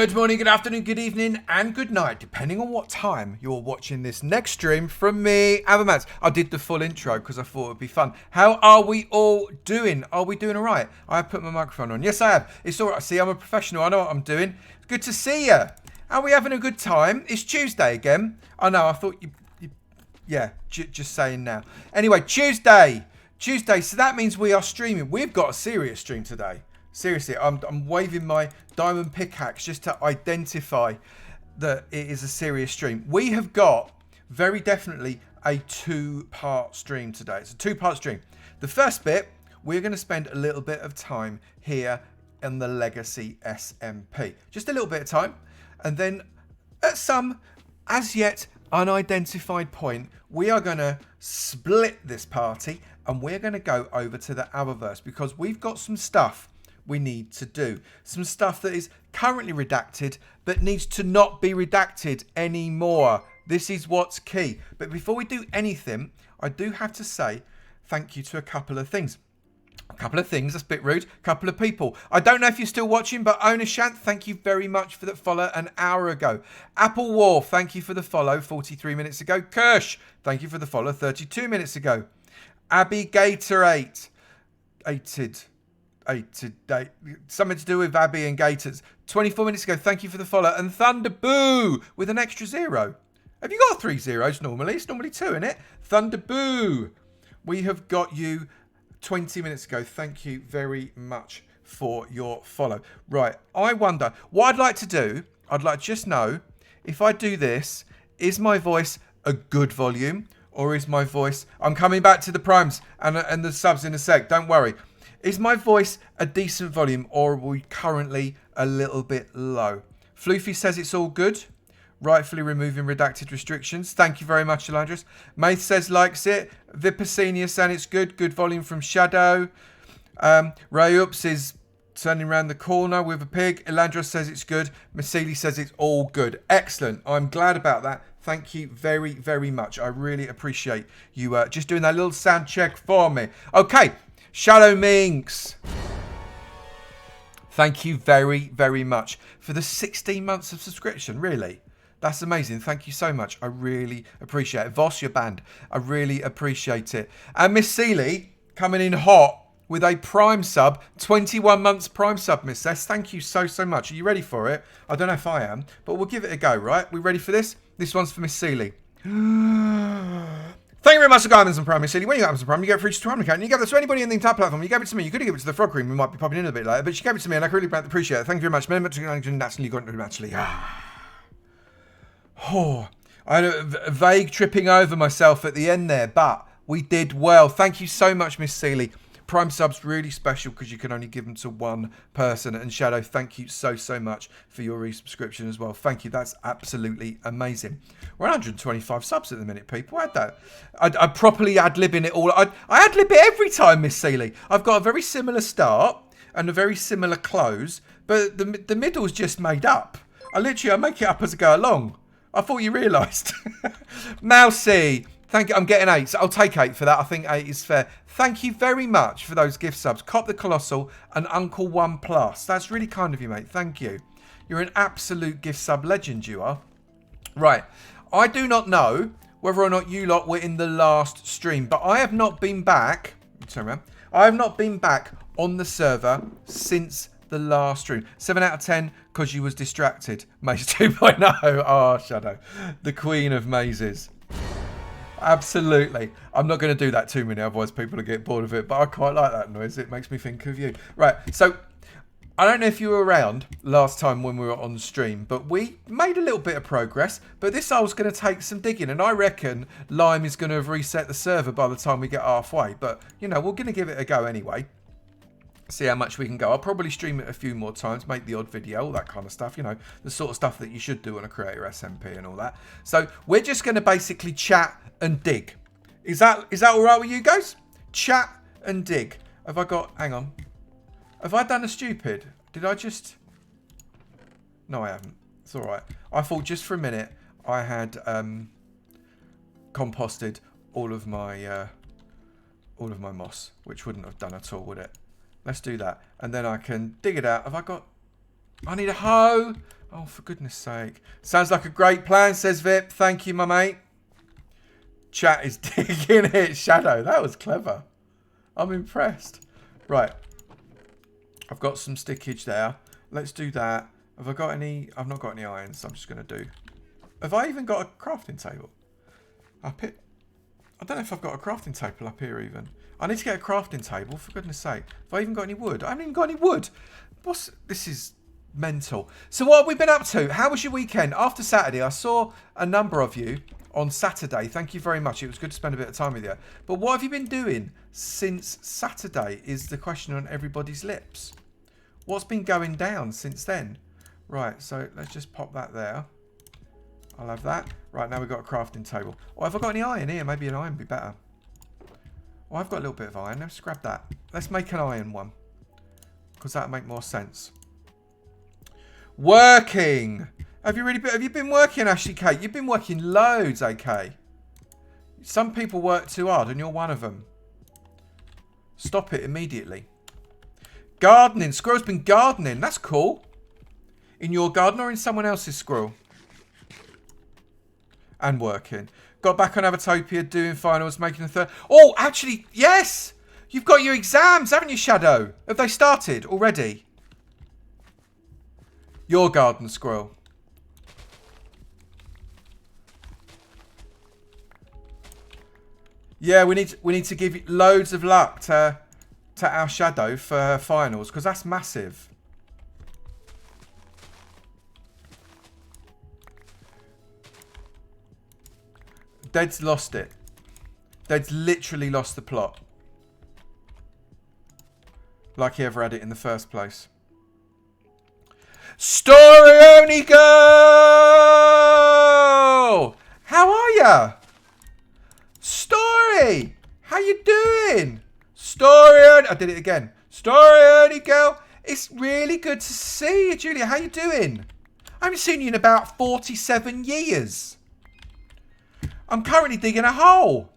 Good morning, good afternoon, good evening, and good night, depending on what time you're watching this next stream from me, Avomance. I did the full intro because I thought it would be fun. How are we all doing? Are we doing all right? I have put my microphone on. Yes, I have. It's all right. See, I'm a professional. I know what I'm doing. It's good to see you. Are we having a good time? It's Tuesday again. I know, I thought yeah, just saying now. Anyway, Tuesday, so that means we are streaming. We've got a serious stream today. Seriously, I'm waving my diamond pickaxe just to identify that it is a serious stream. We have got very definitely a two-part stream today. It's a two-part stream. The first bit, we're going to spend a little bit of time here in the Legacy SMP. Just a little bit of time. And then at some as yet unidentified point, we are going to split this party and we're going to go over to the Avomance because we've got some stuff we need to do. Some stuff that is currently redacted but needs to not be redacted anymore. This is what's key. But before we do anything, I do have to say thank you to a couple of things. That's a bit rude. A couple of people. I don't know if you're still watching, but Onashant, thank you very much for that follow an hour ago. Apple War, thank you for the follow 43 minutes ago. Kirsch, thank you for the follow 32 minutes ago. Abby Gatorate, something to do with Abby and Gators. 24 minutes ago, thank you for the follow. And Thunder Boo with an extra 0. Have you got 3 zeros normally? It's normally 2, isn't it? Thunder Boo. We have got you 20 minutes ago. Thank you very much for your follow. Right, I wonder, what I'd like to do, I'd like to just know, if I do this, is my voice a good volume? Or is my voice... I'm coming back to the primes and the subs in a sec, don't worry. Is my voice a decent volume or are we currently a little bit low? Floofy says it's all good. Rightfully removing redacted restrictions. Thank you very much, Elandris. Maith says likes it. Vipacenia saying it's good. Good volume from Shadow. Rayups is turning around the corner with a pig. Elandris says it's good. Masili says it's all good. Excellent. I'm glad about that. Thank you very, very much. I really appreciate you just doing that little sound check for me. Okay. Shadow Minx, thank you very, very much for the 16 months of subscription. Really, that's amazing. Thank you so much. I really appreciate it. Voss, you're banned. I really appreciate it. And Miss Seeley coming in hot with a Prime sub, 21 months Prime sub, Miss S. Thank you so, so much. Are you ready for it? I don't know if I am, but we'll give it a go, right? We ready for this? This one's for Miss Seeley. Thank you very much for Amazon Prime, Miss City. When you got Amazon Prime, you get it for each Prime account. And you give it to anybody in the entire platform. You gave it to me. You could have given it to the Frog Cream. We might be popping in a bit later. But she gave it to me and I really appreciate it. Thank you very much. Naturally. Oh, I had a vague tripping over myself at the end there. But we did well. Thank you so much, Miss Seeley. Prime sub's really special because you can only give them to one person. And Shadow, thank you so, so much for your resubscription as well. Thank you. That's absolutely amazing. We're 125 subs at the minute, people. I had that. I properly ad-libbing it all. I ad-lib it every time, Miss Seeley. I've got a very similar start and a very similar close, but the middle's just made up. I make it up as I go along. I thought you realised. Mousy. Thank you. I'm getting 8. So I'll take 8 for that. I think 8 is fair. Thank you very much for those gift subs. Cop the Colossal and Uncle One Plus. That's really kind of you, mate. Thank you. You're an absolute gift sub legend, you are. Right. I do not know whether or not you lot were in the last stream, but I have not been back. Turn around. I have not been back on the server since the last stream. 7 out of 10 because you was distracted. Maze 2.0. Oh, Shadow. The queen of mazes. Absolutely. I'm not going to do that too many, otherwise people will get bored of it. But I quite like that noise. It makes me think of you. Right. So, I don't know if you were around last time when we were on stream, but we made a little bit of progress. But this hole's going to take some digging. And I reckon Lime is going to have reset the server by the time we get halfway. But, you know, we're going to give it a go anyway. See how much we can go. I'll probably stream it a few more times, make the odd video, all that kind of stuff, you know, the sort of stuff that you should do on a creator SMP and all that. So we're just going to basically chat and dig. Is that all right with you guys? Chat and dig. Have I got, hang on. Have I done a stupid? Did I just, no I haven't. It's all right. I thought just for a minute I had composted all of my moss, which wouldn't have done at all, would it? Let's do that. And then I can dig it out. Have I got... I need a hoe. Oh, for goodness sake. Sounds like a great plan, says Vip. Thank you, my mate. Chat is digging it. Shadow, that was clever. I'm impressed. Right. I've got some stickage there. Let's do that. Have I got any? I've not got any irons, so I'm just going to do... Have I even got a crafting table? I don't know if I've got a crafting table up here even. I need to get a crafting table, for goodness sake. Have I even got any wood? I haven't even got any wood. This is mental. So what have we been up to? How was your weekend? After Saturday, I saw a number of you on Saturday. Thank you very much. It was good to spend a bit of time with you. But what have you been doing since Saturday is the question on everybody's lips. What's been going down since then? Right, so let's just pop that there. I'll have that. Right, now we've got a crafting table. Oh, have I got any iron here? Maybe an iron would be better. Oh, I've got a little bit of iron. Let's grab that. Let's make an iron one. Because that'll make more sense. Working! Have you been working, Ashley Kate? You've been working loads, AK. Some people work too hard, and you're one of them. Stop it immediately. Gardening. Squirrel's been gardening. That's cool. In your garden or in someone else's, Squirrel? And working. Got back on Avatopia, doing finals, making a third. Oh, actually, yes! You've got your exams, haven't you, Shadow? Have they started already? Your garden, Squirrel. Yeah, we need to give you loads of luck to our Shadow for finals, because that's massive. Dead's lost it. Dead's literally lost the plot. Like he ever had it in the first place. Story only girl! How are ya? Story! How you doing? Story only... I did it again. Story only girl. It's really good to see you, Julia. How you doing? I haven't seen you in about 47 years. I'm currently digging a hole.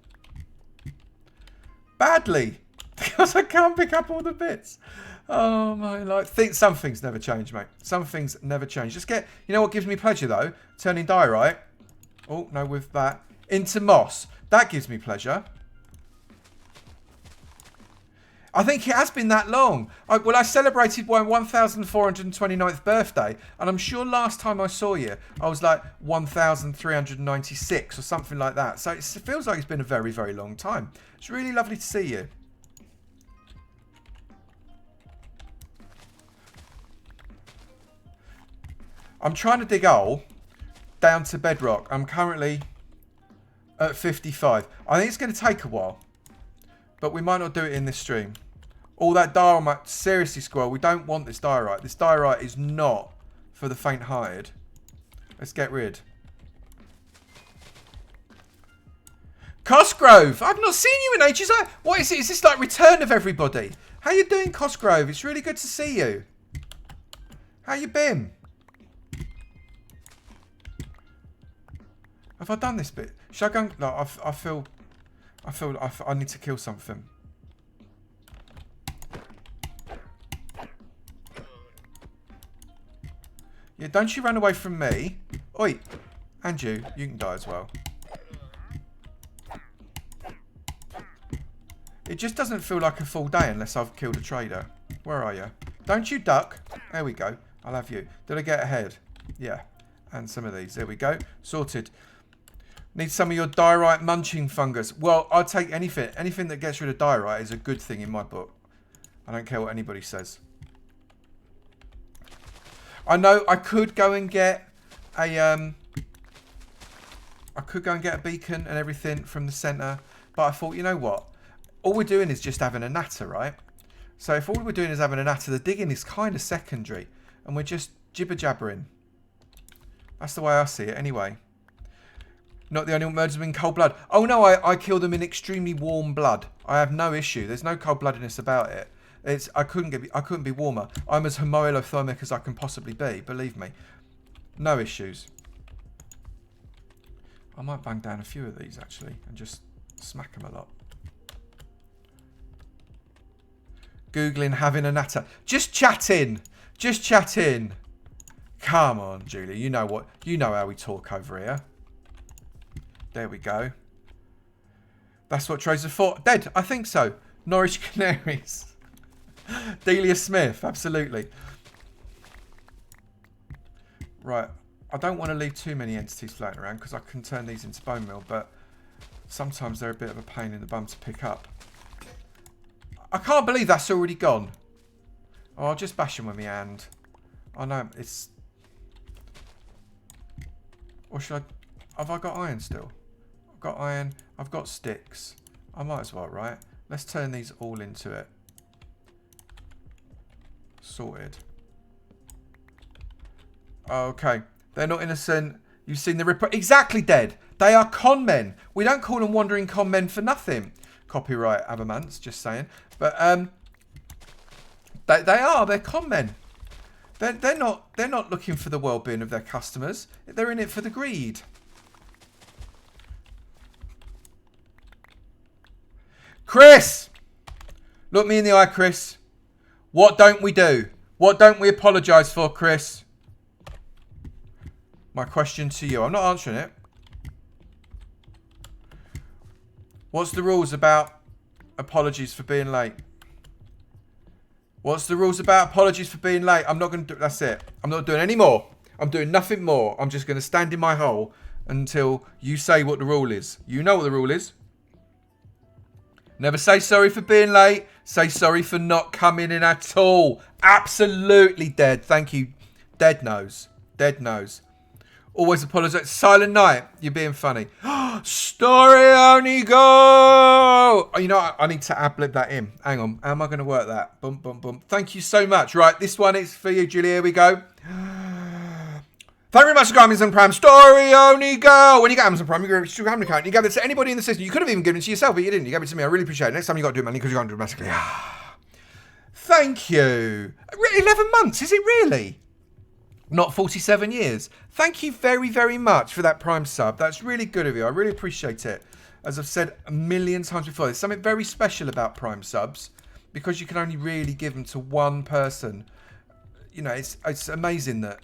Badly. Because I can't pick up all the bits. Oh my life. Some things never change, mate. Some things never change. Just get... You know what gives me pleasure, though? Turning diorite. Oh, no, with that. Into moss. That gives me pleasure. I think it has been that long. I celebrated my 1,429th birthday, and I'm sure last time I saw you, I was like 1,396 or something like that. So it feels like it's been a very, very long time. It's really lovely to see you. I'm trying to dig a hole down to bedrock. I'm currently at 55. I think it's going to take a while, but we might not do it in this stream. All that diorite, seriously, Squirrel, we don't want this diorite. This diorite is not for the faint-hearted. Let's get rid. Cosgrove, I've not seen you in ages. What is it? Is this like return of everybody? How you doing, Cosgrove? It's really good to see you. How you been? Have I done this bit? Should I go? No, I feel I need to kill something. Yeah, don't you run away from me. Oi, and you can die as well. It just doesn't feel like a full day unless I've killed a trader. Where are you? Don't you duck. There we go. I'll have you. Did I get ahead? Yeah. And some of these. There we go. Sorted. Need some of your diorite munching fungus. Well, I'll take anything. Anything that gets rid of diorite is a good thing in my book. I don't care what anybody says. I know I could go and get a beacon and everything from the centre, but I thought, you know what? All we're doing is just having a natter, right? So if all we're doing is having a natter, the digging is kind of secondary, and we're just jibber-jabbering. That's the way I see it, anyway. Not the only murders in cold blood. Oh no, I kill them in extremely warm blood. I have no issue. There's no cold-bloodedness about it. I couldn't be warmer. I'm as homoalothermic as I can possibly be. Believe me, no issues. I might bang down a few of these actually and just smack them a lot. Googling having a natter. Just chatting. Just chatting. Come on, Julia. You know what? You know how we talk over here. There we go. That's what trays are for. Dead. I think so. Norwich Canaries. Delia Smith. Absolutely. Right. I don't want to leave too many entities floating around because I can turn these into bone meal, but sometimes they're a bit of a pain in the bum to pick up. I can't believe that's already gone. Oh, I'll just bash them with my hand. I know it's... Or should I... Have I got iron still? I've got iron. I've got sticks. I might as well, right? Let's turn these all into it. Sorted. Okay. They're not innocent. You've seen the ripper. Exactly, dead. They are con men. We don't call them wandering con men for nothing. Copyright Avomance, just saying. But they are. They're con men. They're not looking for the well-being of their customers. They're in it for the greed. Chris! Look me in the eye, Chris. What don't we do? What don't we apologise for, Chris? My question to you. I'm not answering it. What's the rules about apologies for being late? What's the rules about apologies for being late? I'm not going to do... That's it. I'm not doing any more. I'm doing nothing more. I'm just going to stand in my hole until you say what the rule is. You know what the rule is. Never say sorry for being late. Say sorry for not coming in at all. Absolutely dead. Thank you. Dead nose. Dead nose. Always apologise. Silent Night. You're being funny. Story only go. Oh, you know, I need to ad-lib that in. Hang on. How am I going to work that? Boom, boom, boom. Thank you so much. Right. This one is for you, Julia. Here we go. Thank you very much for Amazon Prime. Story only go. When you get Amazon Prime, you give it to your account. You give it to anybody in the system. You could have even given it to yourself, but you didn't. You gave it to me. I really appreciate it. Next time you got to do it manually because you can't do it domestically. Thank you. 11 months. Is it really? Not 47 years. Thank you very, very much for that Prime sub. That's really good of you. I really appreciate it. As I've said a million times before, there's something very special about Prime subs because you can only really give them to one person. You know, it's amazing that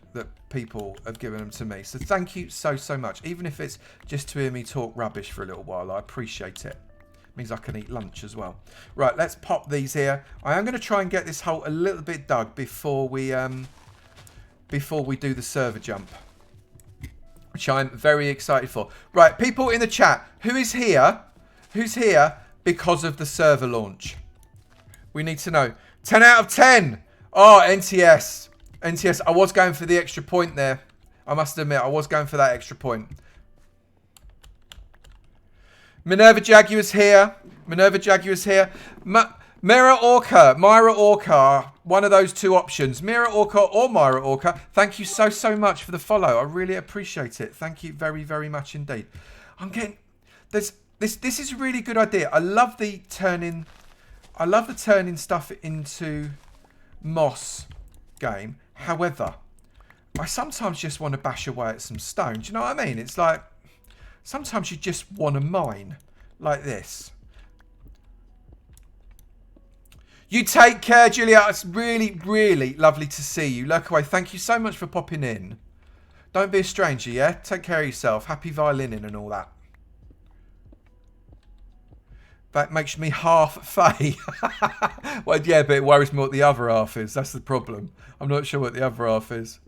people have given them to me. So thank you so, so much. Even if it's just to hear me talk rubbish for a little while, I appreciate it. It means I can eat lunch as well. Right, let's pop these here. I am going to try and get this hole a little bit dug before we do the server jump, which I'm very excited for. Right, people in the chat, who is here? Who's here because of the server launch? We need to know. 10 out of 10. Oh, NTS. NTS, I was going for the extra point there. I must admit, I was going for that extra point. Minerva Jaguar's here. Minerva Jaguar's here. Myra Orca, one of those two options. Myra Orca or Myra Orca. Thank you so, so much for the follow. I really appreciate it. Thank you very, very much indeed. I'm getting... This is a really good idea. I love the turning stuff into moss game. However, I sometimes just want to bash away at some stone. Do you know what I mean? It's like, sometimes you just want to mine like this. You take care, Julia. It's really, really lovely to see you. Lurkaway, thank you so much for popping in. Don't be a stranger, yeah? Take care of yourself. Happy violining and all that. That makes me half Fae. Well, yeah, but it worries me what the other half is. That's the problem. I'm not sure what the other half is.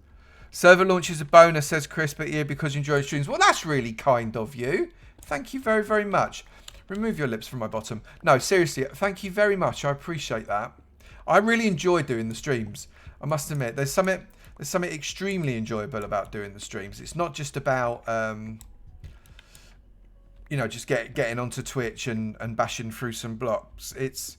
Server launch is a bonus, says Chris, but yeah, because you enjoy streams. Well, that's really kind of you. Thank you very, very much. Remove your lips from my bottom. No, seriously, thank you very much. I appreciate that. I really enjoy doing the streams. I must admit, there's something extremely enjoyable about doing the streams. It's not just about, you know, just getting onto Twitch and bashing through some blocks. It's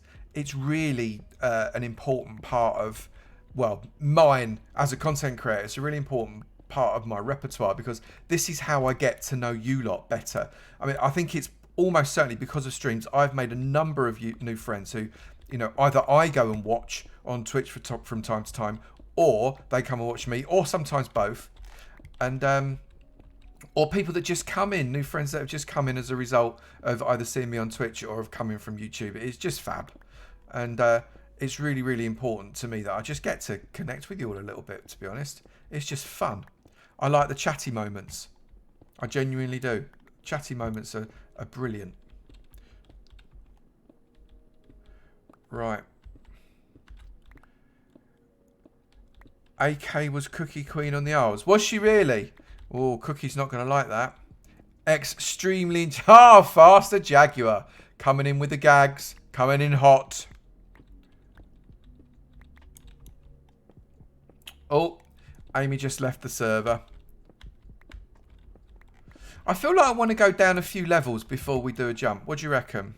really an important part of, well, mine as a content creator. It's a really important part of my repertoire because this is how I get to know you lot better. I mean, I think it's almost certainly because of streams, I've made a number of new friends who, you know, either I go and watch on Twitch from time to time, or they come and watch me, or sometimes both. And, or people that just come in, new friends that have just come in as a result of either seeing me on Twitch or of coming from YouTube. It's just fab. And it's really, really important to me that I just get to connect with you all a little bit, to be honest. It's just fun. I like the chatty moments. I genuinely do. Chatty moments are brilliant. Right. AK was Cookie Queen on the Isles. Was she really? Oh, Cookie's not going to like that. Extremely... Ah, faster Jaguar. Coming in with the gags. Coming in hot. Oh, Amy just left the server. I feel like I want to go down a few levels before we do a jump. What do you reckon?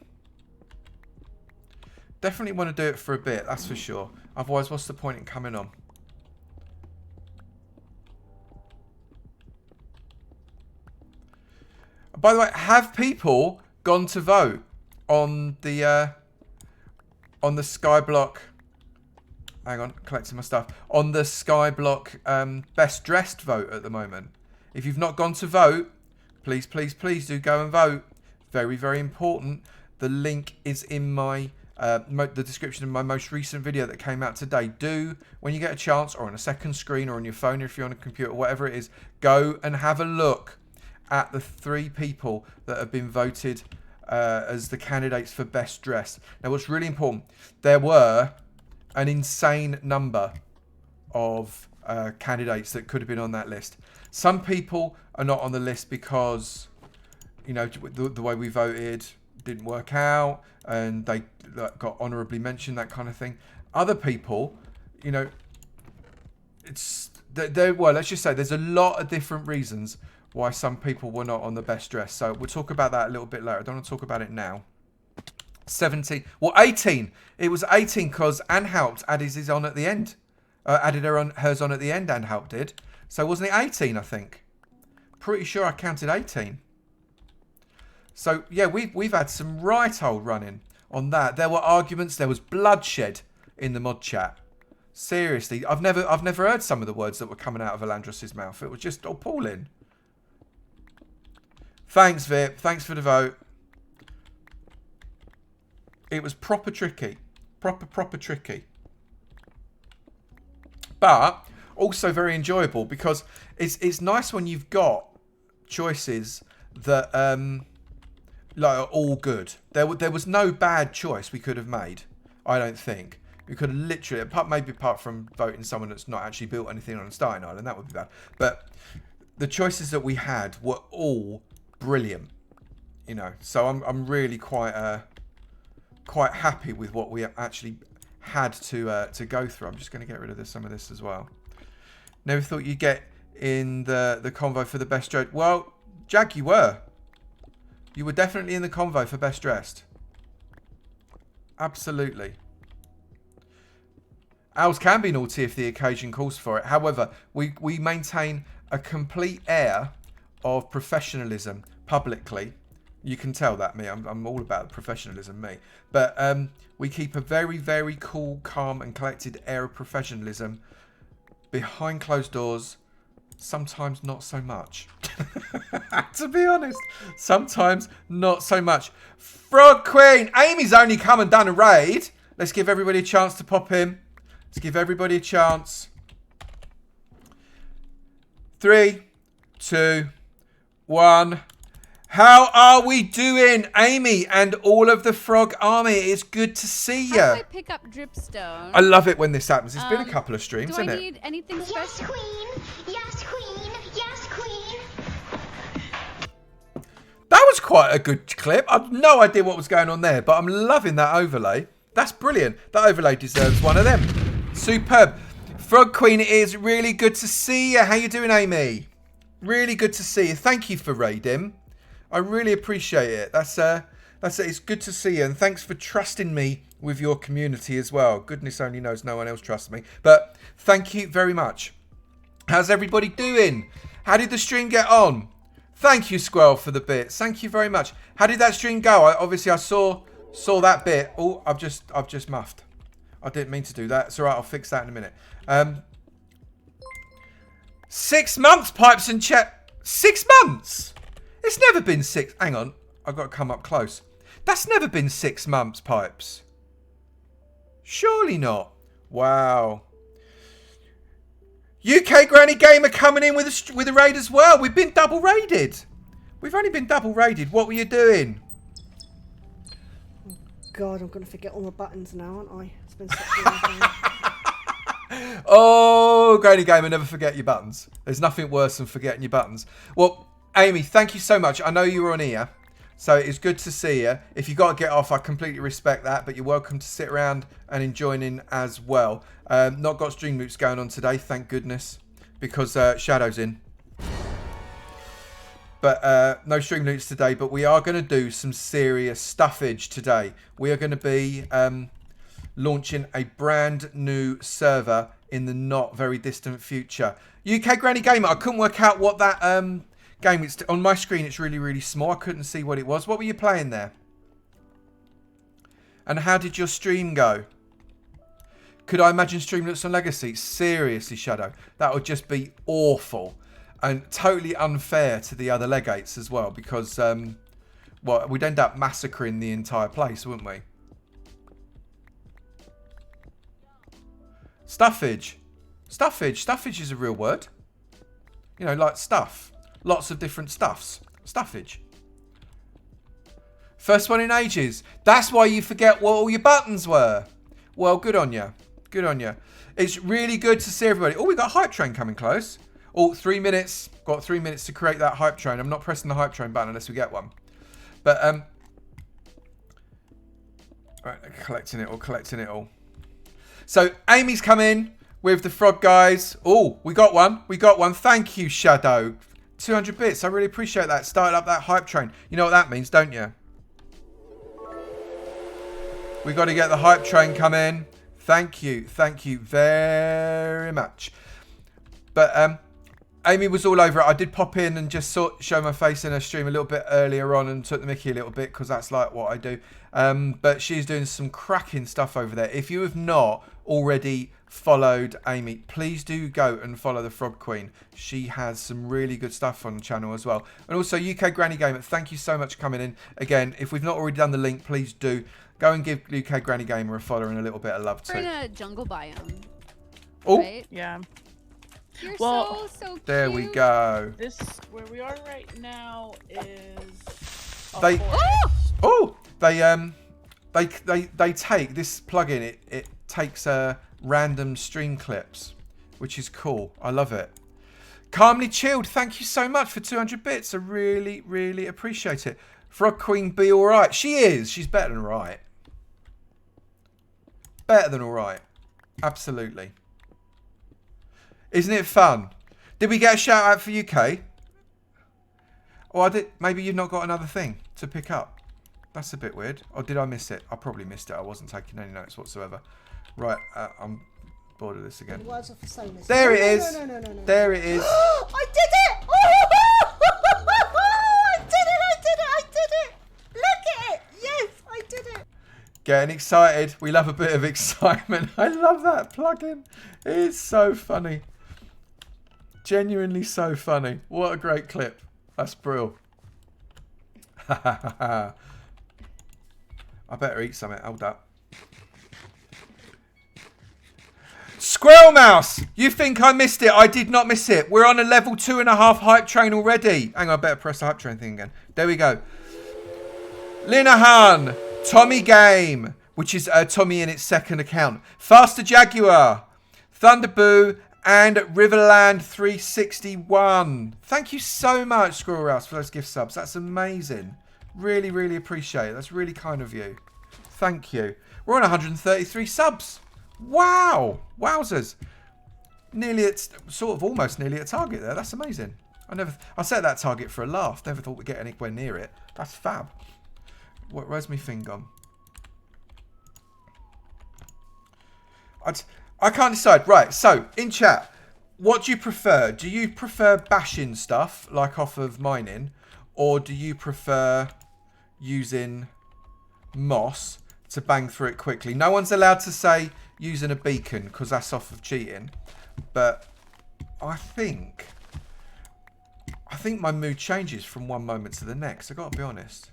Definitely want to do it for a bit, that's for sure. Otherwise, what's the point in coming on? By the way, have people gone to vote on the Skyblock? Hang on, collecting my stuff. On the Skyblock best dressed vote at the moment. If you've not gone to vote, please, please, please do go and vote. Very, very important. The link is in my the description of my most recent video that came out today. Do, when you get a chance, or on a second screen, or on your phone, or if you're on a computer, whatever it is, go and have a look at the 3 people that have been voted as the candidates for best dressed. Now, what's really important, there were an insane number of candidates that could have been on that list. Some people are not on the list because, you know, the way we voted didn't work out and they got honourably mentioned, that kind of thing. Other people, you know, well, let's just say there's a lot of different reasons why some people were not on the best dress. So we'll talk about that a little bit later. I don't want to talk about it now. 17, well, 18. It was 18 because Anhaupt added his on at the end. Added hers on at the end, Anhaupt did. So wasn't it 18, I think? Pretty sure I counted 18. So, yeah, we've had some right old running on that. There were arguments. There was bloodshed in the mod chat. Seriously, I've never heard some of the words that were coming out of Alandros's mouth. It was just appalling. Thanks, Vip. Thanks for the vote. It was proper tricky. Proper tricky. But also very enjoyable because it's nice when you've got choices that like are all good. There was no bad choice we could have made, I don't think. We could have literally, apart from voting someone that's not actually built anything on a starting island, that would be bad. But the choices that we had were all brilliant, you know. So I'm really quite happy with what we actually had to go through. I'm just going to get rid of some of this as well. Never thought you'd get in the convo for the best dressed. Well, Jag, you were. You were definitely in the convo for best dressed. Absolutely. Owls can be naughty if the occasion calls for it. However, we maintain a complete air of professionalism publicly. You can tell that me. I'm all about professionalism, me. But we keep a very, very cool, calm and collected air of professionalism behind closed doors. Sometimes not so much. To be honest. Sometimes not so much. Frog Queen. Amy's only come and done a raid. Let's give everybody a chance to pop in. Let's give everybody a chance. 3, 2, 1. How are we doing, Amy and all of the frog army? It's good to see you. How do I pick up dripstone? I love it when this happens. It's been a couple of streams, do isn't I need anything special? Yes, queen. Yes, queen. Yes, queen. That was quite a good clip. I've no idea what was going on there, but I'm loving that overlay. That's brilliant. That overlay deserves one of them. Superb. Frog Queen, it is really good to see you. How you doing, Amy? Really good to see you. Thank you for raiding. I really appreciate it. That's it. It's good to see you, and thanks for trusting me with your community as well. Goodness only knows no one else trusts me, but thank you very much. How's everybody doing? How did the stream get on? Thank you, Squirrel, for the bits. Thank you very much. How did that stream go? Obviously I saw that bit. Oh, I've just muffed. I didn't mean to do that. It's all right. I'll fix that in a minute. 6 months, Pipes and Chet. 6 months. It's never been 6. Hang on. I've got to come up close. That's never been 6 months, Pipes. Surely not. Wow. UK Granny Gamer coming in with a raid as well. We've been double raided. We've only been double raided. What were you doing? God, I'm going to forget all my buttons now, aren't I? It's been such a long time. Oh, Granny Gamer, never forget your buttons. There's nothing worse than forgetting your buttons. Well, Amy, thank you so much. I know you were on here, so it's good to see you. If you got to get off, I completely respect that, but you're welcome to sit around and join in as well. Not got stream loops going on today, thank goodness, because Shadow's in. But no stream loops today, but we are going to do some serious stuffage today. We are going to be launching a brand new server in the not very distant future. UK Granny Gamer, I couldn't work out what that game is. On my screen, it's really, really small. I couldn't see what it was. What were you playing there? And how did your stream go? Could I imagine Streamlets on Legacy? Seriously, Shadow. That would just be awful. And totally unfair to the other legates as well. Because, well, we'd end up massacring the entire place, wouldn't we? Stuffage. Stuffage is a real word. You know, like stuff. Lots of different stuffs. Stuffage. First one in ages. That's why you forget what all your buttons were. Well, good on you. Good on you. It's really good to see everybody. Oh, we got a hype train coming close. Oh, 3 minutes. Got 3 minutes to create that hype train. I'm not pressing the hype train button unless we get one. But, right, collecting it all. So, Amy's come in with the frog guys. Oh, we got one. Thank you, Shadow. 200 bits. I really appreciate that. Started up that hype train. You know what that means, don't you? We got to get the hype train come in. Thank you very much. But Amy was all over it. I did pop in and just show my face in her stream a little bit earlier on and took the mickey a little bit because that's like what I do. But she's doing some cracking stuff over there. If you have not already followed Amy, please do go and follow the Frog Queen. She has some really good stuff on the channel as well. And also UK Granny Gamer, thank you so much for coming in. Again, if we've not already done the link, please do. Go and give UK Granny Gamer a follow and a little bit of love too. We're in a jungle biome. Oh, right? Yeah. You're Well, so cute. there we go. This where we are right now is. They- forest. Oh, they take this plugin. It takes random stream clips, which is cool. I love it. Calmly Chilled, thank you so much for 200 bits. I really, really appreciate it. Frog Queen be all right. She is. She's better than all right. Better than all right. Absolutely. Isn't it fun? Did we get a shout out for UK? Or I did. Maybe you've not got another thing to pick up. That's a bit weird. Or did I miss it? I probably missed it. I wasn't taking any notes whatsoever. Right. I'm bored of this again. Words of Personas. There it is. No. There it is. I did it! I did it! Look at it! Yes, I did it! Getting excited. We love a bit of excitement. I love that plugin. It's so funny. Genuinely so funny. What a great clip. That's brilliant. I better eat something. Hold up. Squirrel Mouse! You think I missed it? I did not miss it. We're on a level 2.5 hype train already. Hang on, I better press the hype train thing again. There we go. Linehan, Tommy Game, which is Tommy in its second account. Faster Jaguar, Thunderboo, and Riverland 361. Thank you so much, Squirrel Rouse, for those gift subs. That's amazing. Really, really appreciate it. That's really kind of you. Thank you. We're on 133 subs. Wow. Wowzers. Nearly at, sort of almost nearly at target there. That's amazing. I set that target for a laugh. Never thought we'd get anywhere near it. That's fab. Where's my thing gone? I can't decide. Right, so, in chat, what do you prefer? Do you prefer bashing stuff, like off of mining? Or do you prefer using moss to bang through it quickly? No one's allowed to say using a beacon, because that's off of cheating. But I think my mood changes from one moment to the next. I've got to be honest.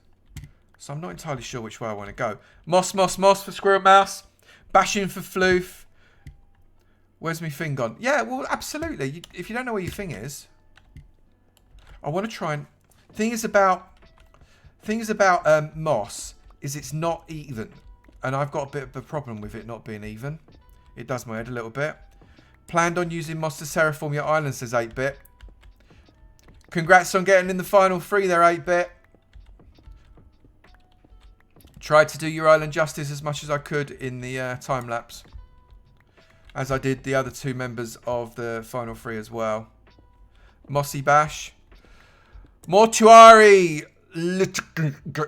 So I'm not entirely sure which way I want to go. Moss for Squirrel Mouse. Bashing for Floof. Where's my thing gone? Yeah, well, absolutely. If you don't know where your thing is, I want to try and... Thing is about moss is it's not even. And I've got a bit of a problem with it not being even. It does my head a little bit. Planned on using moss to terraform your island, says 8-bit. Congrats on getting in the final 3 there, 8-bit. Tried to do your island justice as much as I could in the time lapse. As I did the other 2 members of the final 3 as well. Mossy Bash. Mortuary. I don't know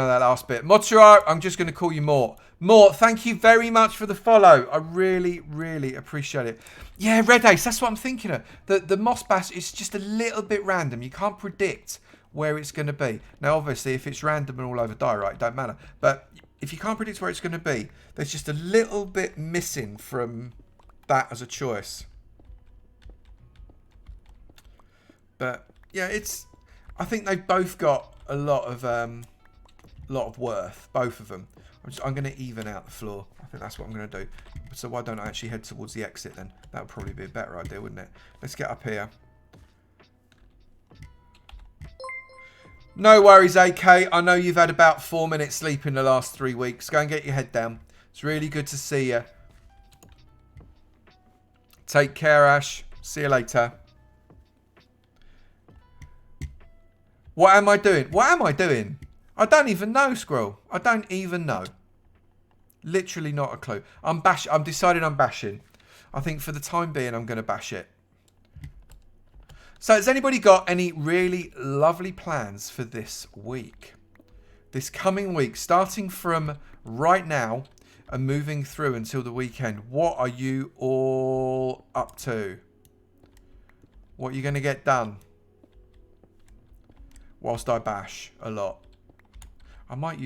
that last bit. Mortuary. I'm just going to call you Mort. Mort, thank you very much for the follow. I really, really appreciate it. Yeah, Red Ace, that's what I'm thinking of. The Moss Bash is just a little bit random. You can't predict where it's going to be. Now, obviously, if it's random and all over diorite, it don't matter. But if you can't predict where it's going to be, there's just a little bit missing from that as a choice. But yeah, I think they've both got a lot of worth, both of them. I'm going to even out the floor. I think that's what I'm going to do. So why don't I actually head towards the exit then? That would probably be a better idea, wouldn't it? Let's get up here. No worries, AK. I know you've had about 4 minutes sleep in the last 3 weeks. Go and get your head down. It's really good to see you. Take care, Ash. See you later. What am I doing? What am I doing? I don't even know, Squirrel. I don't even know. Literally not a clue. I'm deciding I'm bashing. I think for the time being, I'm going to bash it. So has anybody got any really lovely plans for this week? This coming week, starting from right now and moving through until the weekend. What are you all up to? What are you going to get done? Whilst I bash a lot. I don't want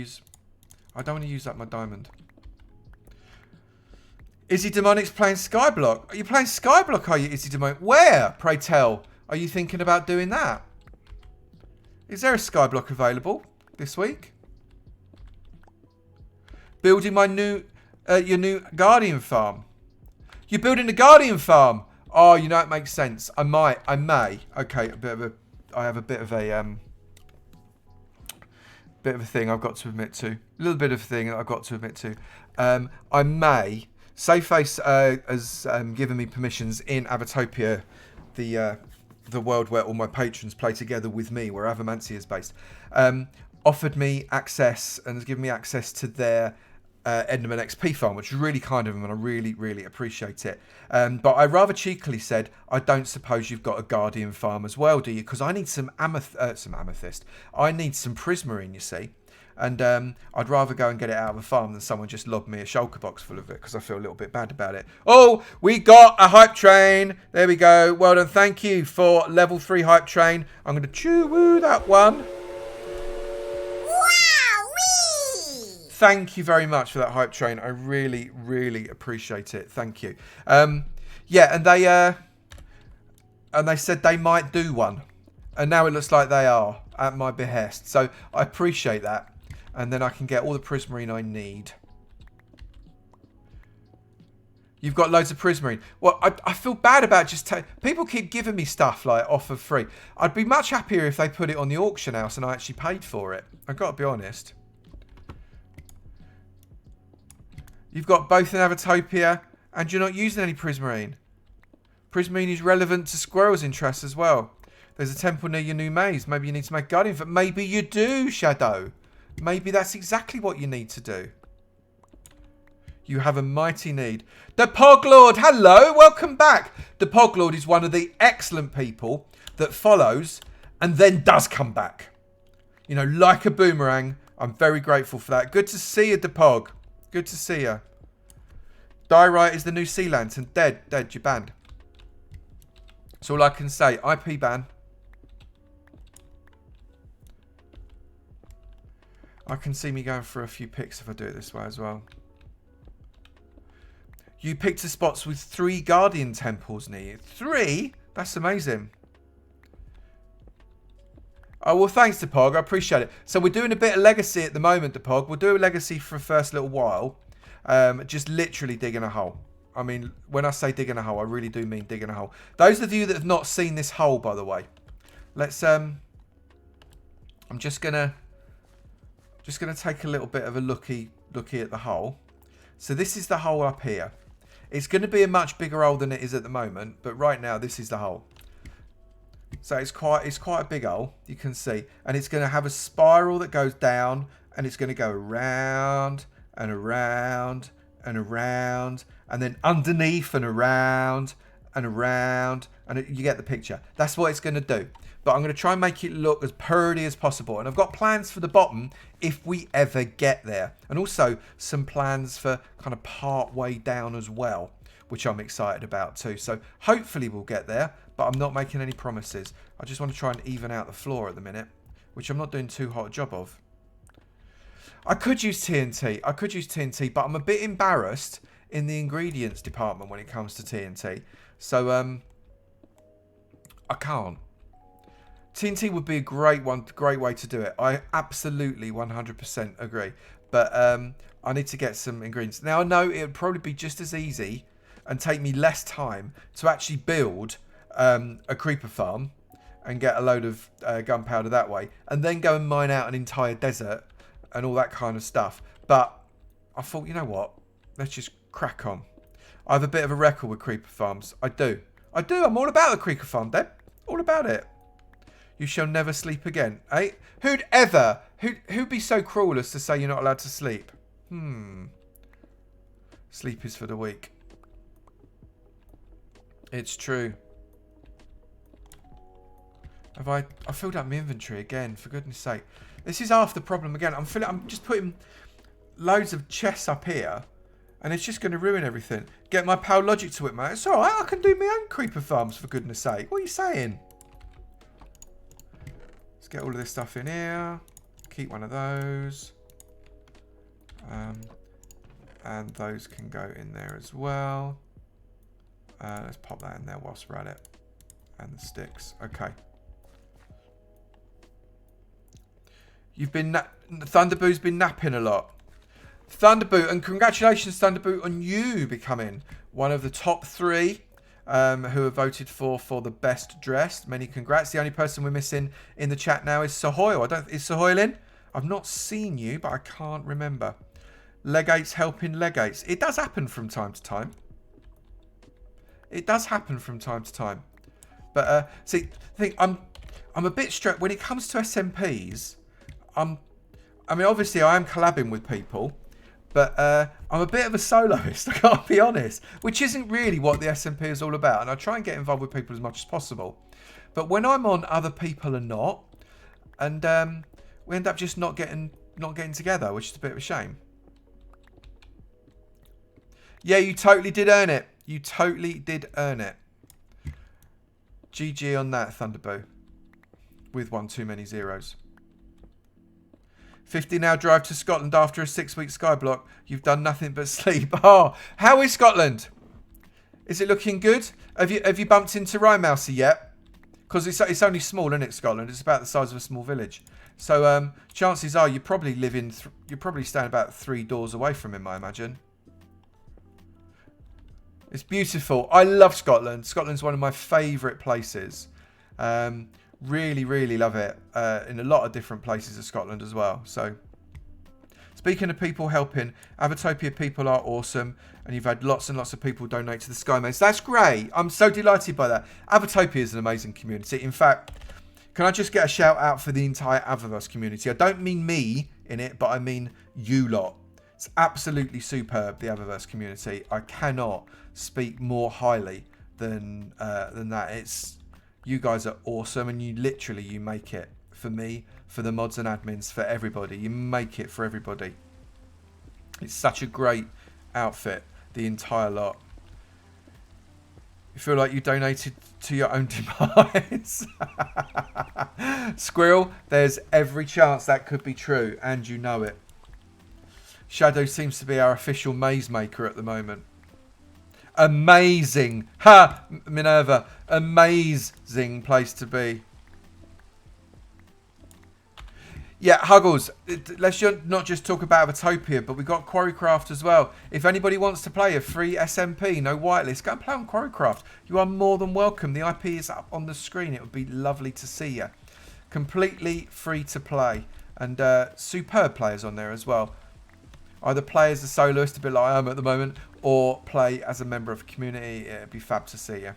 to use up my diamond. Izzy Demonic's playing Skyblock. Are you playing Skyblock, are you, Izzy Demonic? Where, pray tell, are you thinking about doing that? Is there a Skyblock available this week? Building my your new Guardian farm. You're building a Guardian farm. Oh, you know, it makes sense. I may. Okay, I have a bit of a thing I've got to admit to. A little bit of a thing I've got to admit to. I may. Safeface has given me permissions in Avotopia, the world where all my patrons play together with me, where Avomance is based. Offered me access and has given me access to their Enderman XP farm, which is really kind of them, and I really, really appreciate it. But I rather cheekily said, I don't suppose you've got a Guardian farm as well, do you? Because I need some amethyst. I need some prismarine, you see. And I'd rather go and get it out of a farm than someone just lob me a shulker box full of it, because I feel a little bit bad about it. Oh, we got a hype train. There we go. Well done. Thank you for level 3 hype train. I'm going to chew that one. Thank you very much for that hype train. I really, really appreciate it. Thank you. Yeah, and they said they might do one, and now it looks like they are at my behest. So I appreciate that, and then I can get all the prismarine I need. You've got loads of prismarine. Well, I feel bad about just people keep giving me stuff like off for free. I'd be much happier if they put it on the auction house and I actually paid for it. I've got to be honest. You've got both in Avotopia, and you're not using any prismarine. Prismarine is relevant to squirrels' interests as well. There's a temple near your new maze. Maybe you need to make Guardian for. Maybe you do, Shadow. Maybe that's exactly what you need to do. You have a mighty need. The Poglord, hello, welcome back. The Poglord is one of the excellent people that follows and then does come back. You know, like a boomerang. I'm very grateful for that. Good to see you, Depog. Good to see you. Diorite is the new sea lantern. Dead, you're banned. That's all I can say. IP ban. I can see me going for a few picks if I do it this way as well. You picked the spots with 3 Guardian temples near you. 3? That's amazing. Oh, well, thanks, Depog. I appreciate it. So we're doing a bit of legacy at the moment, Depog. We'll do a legacy for the first little while. Just literally digging a hole. I mean, when I say digging a hole, I really do mean digging a hole. Those of you that have not seen this hole, by the way, let's I'm just gonna take a little bit of a looky at the hole. So this is the hole up here. It's going to be a much bigger hole than it is at the moment, but right now this is the hole. So it's quite a big hole, you can see, and it's going to have a spiral that goes down, and it's going to go around and around and around, and then underneath and around and around, and you get the picture. That's what it's going to do. But I'm going to try and make it look as purdy as possible. And I've got plans for the bottom if we ever get there. And also some plans for kind of part way down as well, which I'm excited about too. So hopefully we'll get there, but I'm not making any promises. I just want to try and even out the floor at the minute, which I'm not doing too hot a job of. I could use TNT, but I'm a bit embarrassed in the ingredients department when it comes to TNT. So I can't. TNT would be a great way to do it. I absolutely 100% agree. But I need to get some ingredients. Now I know it would probably be just as easy and take me less time to actually build a creeper farm and get a load of gunpowder that way, and then go and mine out an entire desert and all that kind of stuff. But I thought, you know what? Let's just crack on. I have a bit of a record with creeper farms. I do. I'm all about the creeper farm, Deb. All about it. You shall never sleep again, eh? Who'd be so cruel as to say you're not allowed to sleep? Sleep is for the weak. It's true. I filled up my inventory again, for goodness sake. This is half the problem again. I'm just putting loads of chests up here, and it's just going to ruin everything. Get my pal Logic to it, mate. It's alright, I can do my own creeper farms, for goodness sake. What are you saying? Get all of this stuff in here. Keep one of those. And those can go in there as well. Let's pop that in there whilst we're at it. And the sticks. Okay. You've been... Thunderboo's been napping a lot. Thunderboot, and congratulations, Thunderboot, on you becoming one of the top 3 who have voted for the best dressed. Many congrats. The only person we're missing in the chat now is Sohoil. Is Sohoil in? I've not seen you, but I can't remember. Legates helping Legates. It does happen from time to time. It does happen from time to time. But see, I think I'm a bit stressed when it comes to SMPs. I mean, obviously I am collabing with people. But I'm a bit of a soloist, I gotta be honest, which isn't really what the SMP is all about. And I try and get involved with people as much as possible. But when I'm on, other people are not, and we end up just not getting together, which is a bit of a shame. Yeah, you totally did earn it. You totally did earn it. GG on that, Thunderboo, with one too many zeros. 50-hour drive to Scotland after a 6-week Skyblock. You've done nothing but sleep. Oh, how is Scotland? Is it looking good? Have you bumped into Rhymousey yet? Because it's only small, isn't it, Scotland? It's about the size of a small village. So chances are you probably live in... you're probably staying about 3 doors away from him, I imagine. It's beautiful. I love Scotland. Scotland's one of my favourite places. Really, really love it in a lot of different places of Scotland as well. So, speaking of people helping, Avotopia people are awesome, and you've had lots and lots of people donate to the Skymates. That's great. I'm so delighted by that. Avotopia is an amazing community. In fact, can I just get a shout out for the entire Avovus community? I don't mean me in it, but I mean you lot. It's absolutely superb, the Avovus community. I cannot speak more highly than that. It's... you guys are awesome, and you make it for me, for the mods and admins, for everybody. You make it for everybody. It's such a great outfit, the entire lot. You feel like you donated to your own demise. Squirrel, there's every chance that could be true, and you know it. Shadow seems to be our official maze maker at the moment. Amazing. Ha! Minerva. Amazing place to be. Yeah, Huggles, let's not just talk about Avotopia, but we've got Quarrycraft as well. If anybody wants to play a free SMP, no whitelist, go and play on Quarrycraft. You are more than welcome. The IP is up on the screen. It would be lovely to see you. Completely free to play. And superb players on there as well. Either play as a soloist, a bit like I am at the moment, or play as a member of a community. It'd be fab to see you.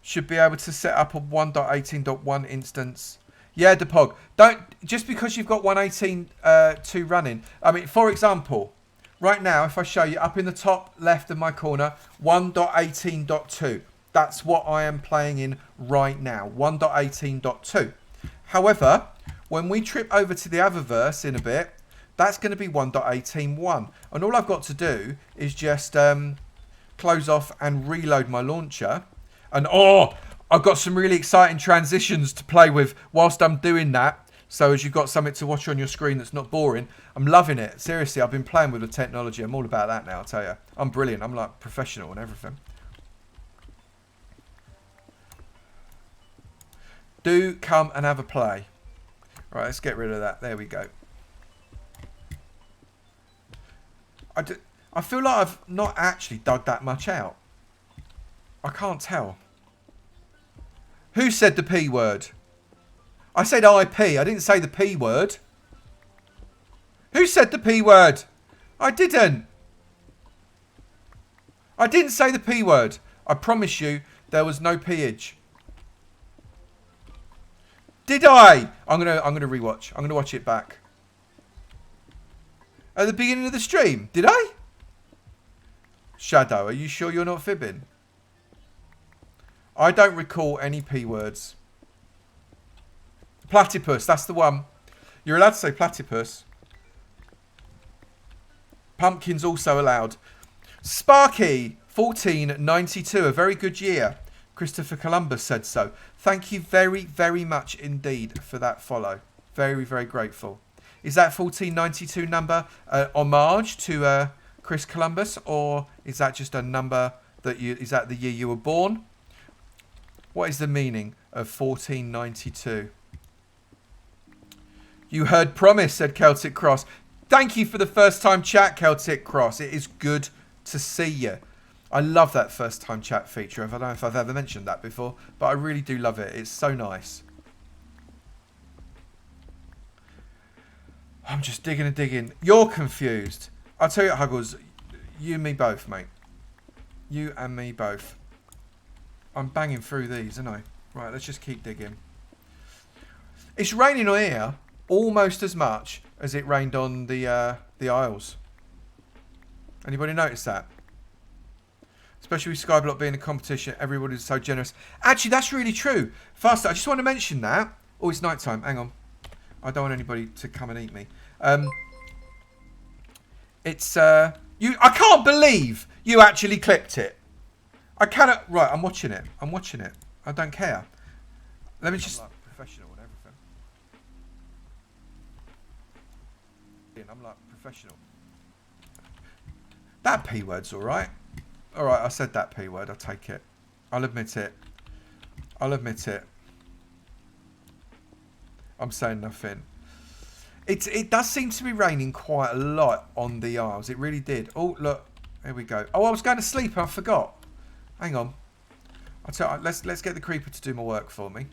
Should be able to set up a 1.18.1 instance. Yeah, Depog. Don't just because you've got 1.18.2 running. I mean, for example, right now, if I show you up in the top left of my corner, 1.18.2. That's what I am playing in right now. 1.18.2. However, when we trip over to the Avomance in a bit, that's going to be 1.18.1. And all I've got to do is just close off and reload my launcher. And I've got some really exciting transitions to play with whilst I'm doing that. So as you've got something to watch on your screen that's not boring, I'm loving it. Seriously, I've been playing with the technology. I'm all about that now, I'll tell you. I'm brilliant. I'm like professional and everything. Do come and have a play. Right, let's get rid of that. There we go. I feel like I've not actually dug that much out. I can't tell. Who said the P word? I said IP. I didn't say the P word. Who said the P word? I didn't. I didn't say the P word. I promise you there was no P-age. Did I? I'm gonna rewatch. I'm gonna watch it back. At the beginning of the stream, did I? Shadow, are you sure you're not fibbing? I don't recall any P words. Platypus, that's the one. You're allowed to say platypus. Pumpkin's also allowed. Sparky, 1492, a very good year. Christopher Columbus said so. Thank you very, very much indeed for that follow. Very, very grateful. Is that 1492 number homage to Chris Columbus, or is that just a number that is that the year you were born? What is the meaning of 1492? You heard promise, said Celtic Cross. Thank you for the first time chat, Celtic Cross. It is good to see you. I love that first time chat feature. I don't know if I've ever mentioned that before, but I really do love it. It's so nice. I'm just digging and digging. You're confused. I'll tell you what, Huggles. You and me both, mate. You and me both. I'm banging through these, aren't I? Right, let's just keep digging. It's raining on here almost as much as it rained on the Isles. Anybody notice that? Especially with Skyblock being a competition, everybody's so generous. Actually, that's really true. Faster, I just want to mention that. Oh, it's night time. Hang on. I don't want anybody to come and eat me. I can't believe you actually clipped it. I cannot. Right, I'm watching it. I'm watching it. I don't care. Let me just. I'm like professional and everything. I'm like professional. That P word's all right. All right, I said that P word. I'll take it. I'll admit it. I'll admit it. I'm saying nothing. It does seem to be raining quite a lot on the Isles. It really did. Oh, look. There we go. Oh, I was going to sleep and I forgot. Hang on. I'll tell you, let's get the creeper to do my work for me.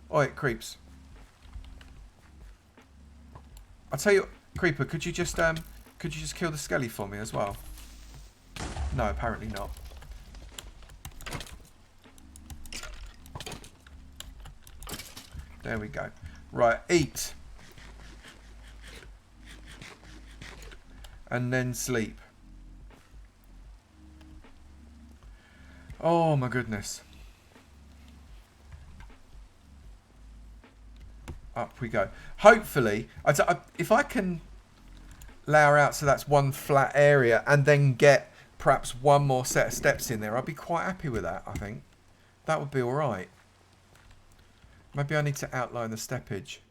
Oh, it creeps. I'll tell you, creeper, could you just kill the skelly for me as well? No, apparently not. There we go. Right, eat. And then sleep. Oh my goodness. Up we go. Hopefully, if I can layer out so that's one flat area and then get perhaps one more set of steps in there, I'd be quite happy with that, I think. That would be alright. Maybe I need to outline the steppage.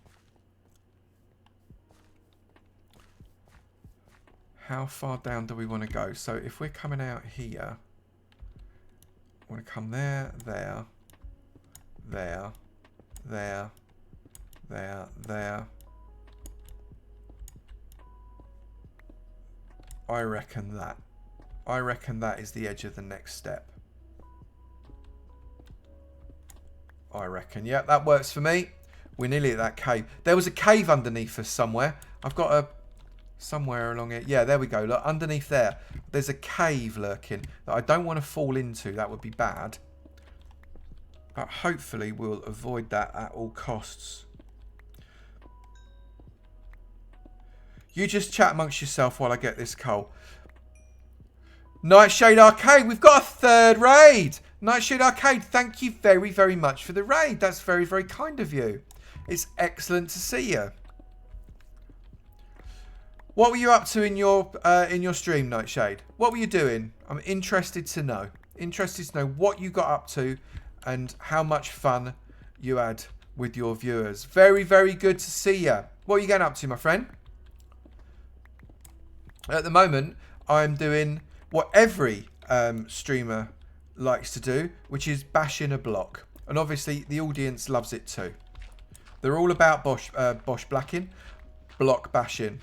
How far down do we want to go? So if we're coming out here, I want to come there, there, there, there, There. I reckon that is the edge of the next step. I reckon. Yep, that works for me. We're nearly at that cave. There was a cave underneath us somewhere. I've got a... somewhere along it. Yeah, there we go. Look, underneath there. There's a cave lurking that I don't want to fall into. That would be bad. But hopefully we'll avoid that at all costs. You just chat amongst yourself while I get this coal. Nightshade Arcade, we've got a third raid. Nightshade Arcade, thank you very, very much for the raid. That's very, very kind of you. It's excellent to see you. What were you up to in your stream, Nightshade? What were you doing? I'm interested to know. Interested to know what you got up to and how much fun you had with your viewers. Very, very good to see you. What are you getting up to, my friend? At the moment, I'm doing what every streamer likes to do, which is bashing a block. And obviously, the audience loves it too. They're all about Bosch blacking, block bashing.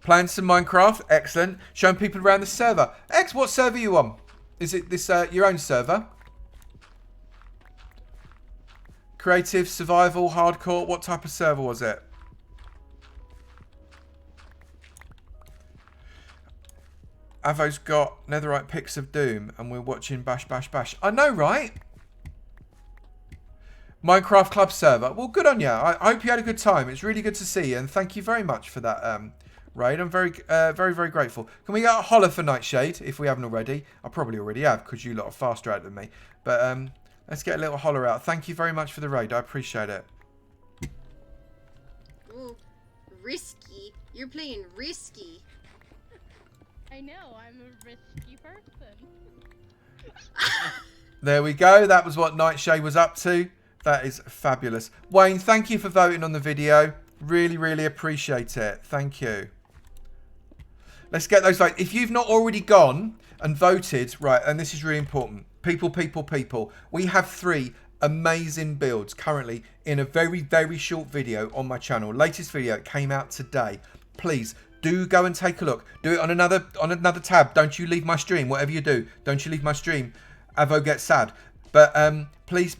Playing some Minecraft, excellent. Showing people around the server. What server are you on? Is it this your own server? Creative, survival, hardcore. What type of server was it? Avo's got netherite picks of doom and we're watching bash. I know, right? Minecraft club server. Well, good on you. I hope you had a good time. It's really good to see you and thank you very much for that raid. I'm very, very grateful. Can we get a holler for Nightshade if we haven't already? I probably already have because you lot are faster at it than me. But let's get a little holler out. Thank you very much for the raid. I appreciate it. Ooh, risky. You're playing risky. I know, I'm a risky person. There we go. That was what Nightshade was up to. That is fabulous. Wayne, thank you for voting on the video. Really, really appreciate it. Thank you. Let's get those votes. If you've not already gone and voted, right, and this is really important. People. We have 3 amazing builds currently in a very, very short video on my channel. Latest video came out today. Please do go and take a look. Do it on another tab. Don't you leave my stream. Whatever you do, don't you leave my stream. Avo gets sad. But please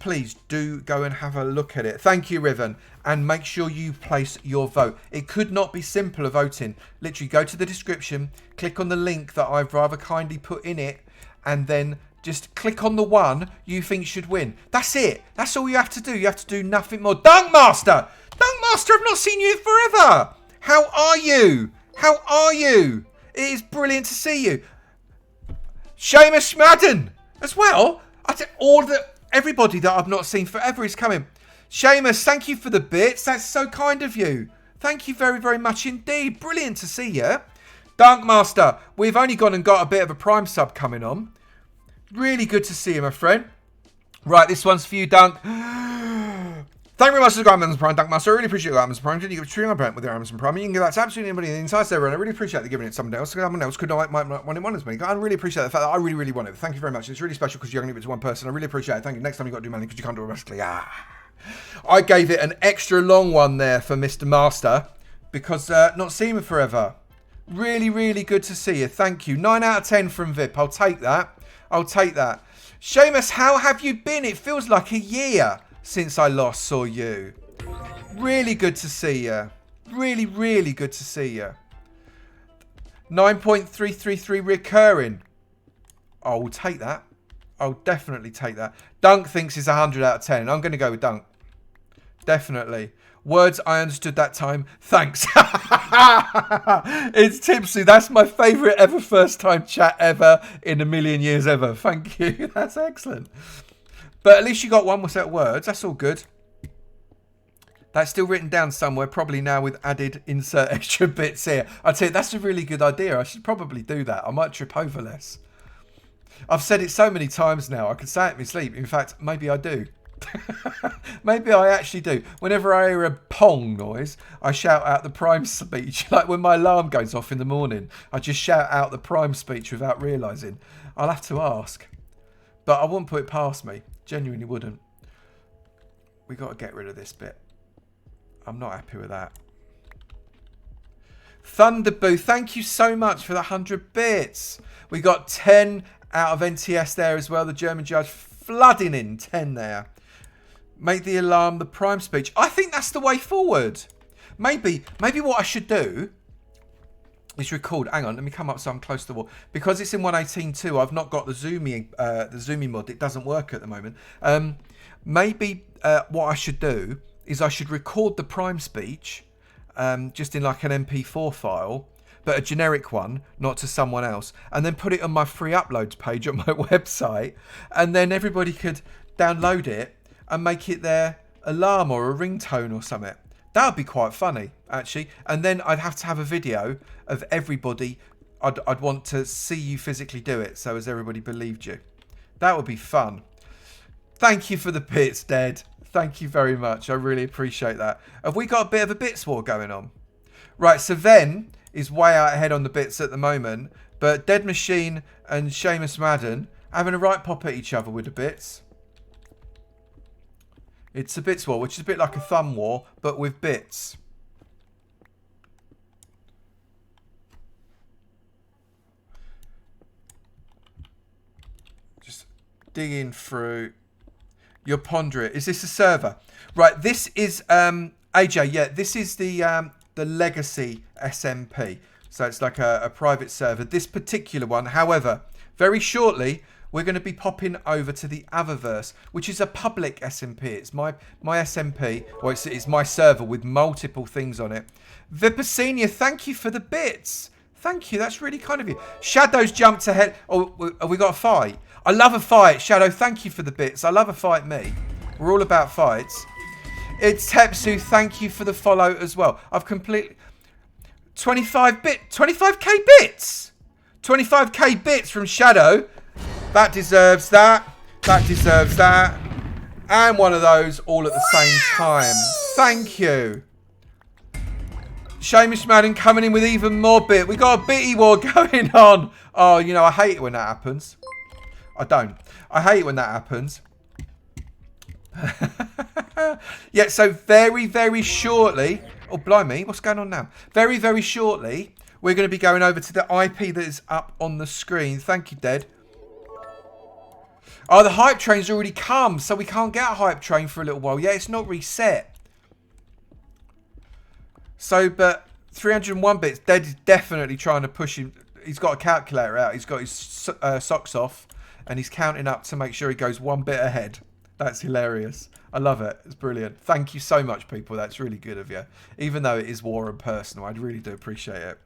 do go and have a look at it. Thank you, Riven. And make sure you place your vote. It could not be simpler voting. Literally go to the description, click on the link that I've rather kindly put in it, and then just click on the one you think should win. That's it. That's all you have to do. You have to do nothing more. Dunkmaster! Dunkmaster, I've not seen you forever. How are you? How are you? It is brilliant to see you. Seamus Madden as well. I think everybody that I've not seen forever is coming. Seamus, thank you for the bits. That's so kind of you. Thank you very, very much indeed. Brilliant to see you. Dunkmaster, we've only gone and got a bit of a Prime sub coming on. Really good to see you, my friend. Right, this one's for you, Dunk. Thank you very much for the Amazon Prime, Dunkmaster. I really appreciate your Amazon Prime. Can you give a stream on with your Amazon Prime? You can give that to absolutely anybody in the entire server, and I really appreciate the giving it to someone else. Someone else could might want it one as me. I really appreciate the fact that I really, really want it. Thank you very much. It's really special because you're going to give it to one person. I really appreciate it. Thank you. Next time you've got to do money because you can't do it basically. I gave it an extra long one there for Mr. Master because not seen him forever. Really, really good to see you. Thank you. 9 out of 10 from VIP. I'll take that. I'll take that. Seamus, how have you been? It feels like a year since I last saw you. Really good to see you. Really, really good to see you. 9.333 recurring. I'll take that. I'll definitely take that. Dunk thinks it's 100 out of 10. I'm going to go with Dunk. Definitely. Words I understood that time. Thanks. It's Tipsy. That's my favourite ever first time chat ever in a million years ever. Thank you. That's excellent. But at least you got one set of words. That's all good. That's still written down somewhere, probably now with added insert extra bits here. I'd say that's a really good idea. I should probably do that. I might trip over less. I've said it so many times now. I could say it in my sleep. In fact, maybe I do. Maybe I actually do. Whenever I hear a pong noise, I shout out the Prime speech. Like when my alarm goes off in the morning, I just shout out the Prime speech without realising. I'll have to ask. But I wouldn't put it past me. Genuinely wouldn't. We got to get rid of this bit. I'm not happy with that. Thunderboo, thank you so much for the 100 bits. We got 10 out of NTS there as well. The German judge flooding in 10 there. Make the alarm the prime speech. I think that's the way forward. Maybe what I should do is record. Hang on, let me come up so I'm close to the wall. Because it's in 1.18.2, I've not got the zoomy mod. It doesn't work at the moment. Maybe what I should do is I should record the prime speech just in like an MP4 file, but a generic one, not to someone else, and then put it on my free uploads page on my website, and then everybody could download it and make it their alarm or a ringtone or something. That would be quite funny, actually. And then I'd have to have a video of everybody. I'd want to see you physically do it, so as everybody believed you. That would be fun. Thank you for the bits, Dead. Thank you very much. I really appreciate that. Have we got a bit of a bits war going on? Right, so Ven is way out ahead on the bits at the moment, but Dead Machine and Seamus Madden having a right pop at each other with the bits. It's a bits war, which is a bit like a thumb war, but with bits. Just digging through. You're pondering. Is this a server? Right, this is AJ. Yeah, this is the legacy SMP. So it's like a private server. This particular one, however, very shortly we're going to be popping over to the Avomance, which is a public SMP. It's my SMP, or it's my server with multiple things on it. Vipacenia, thank you for the bits. Thank you. That's really kind of you. Shadow's jumped ahead. Oh, have we got a fight? I love a fight. Shadow, thank you for the bits. I love a fight, me. We're all about fights. It's Tepsu. Thank you for the follow as well. I've completely... 25k bits. 25k bits from Shadow. That deserves that. That deserves that. And one of those all at the same time. Thank you. Seamus Madden coming in with even more bit. We got a bitty war going on. Oh, you know, I hate it when that happens. I don't. I hate it when that happens. Yeah, so very, very shortly... Oh, blimey, what's going on now? Very, very shortly, we're going to be going over to the IP that is up on the screen. Thank you, Dead. Oh, the hype train's already come, so we can't get a hype train for a little while. Yeah, it's not reset. So, but 301 bits, Dead is definitely trying to push him. He's got a calculator out. He's got his socks off, and he's counting up to make sure he goes one bit ahead. That's hilarious. I love it. It's brilliant. Thank you so much, people. That's really good of you. Even though it is war and personal, I really do appreciate it.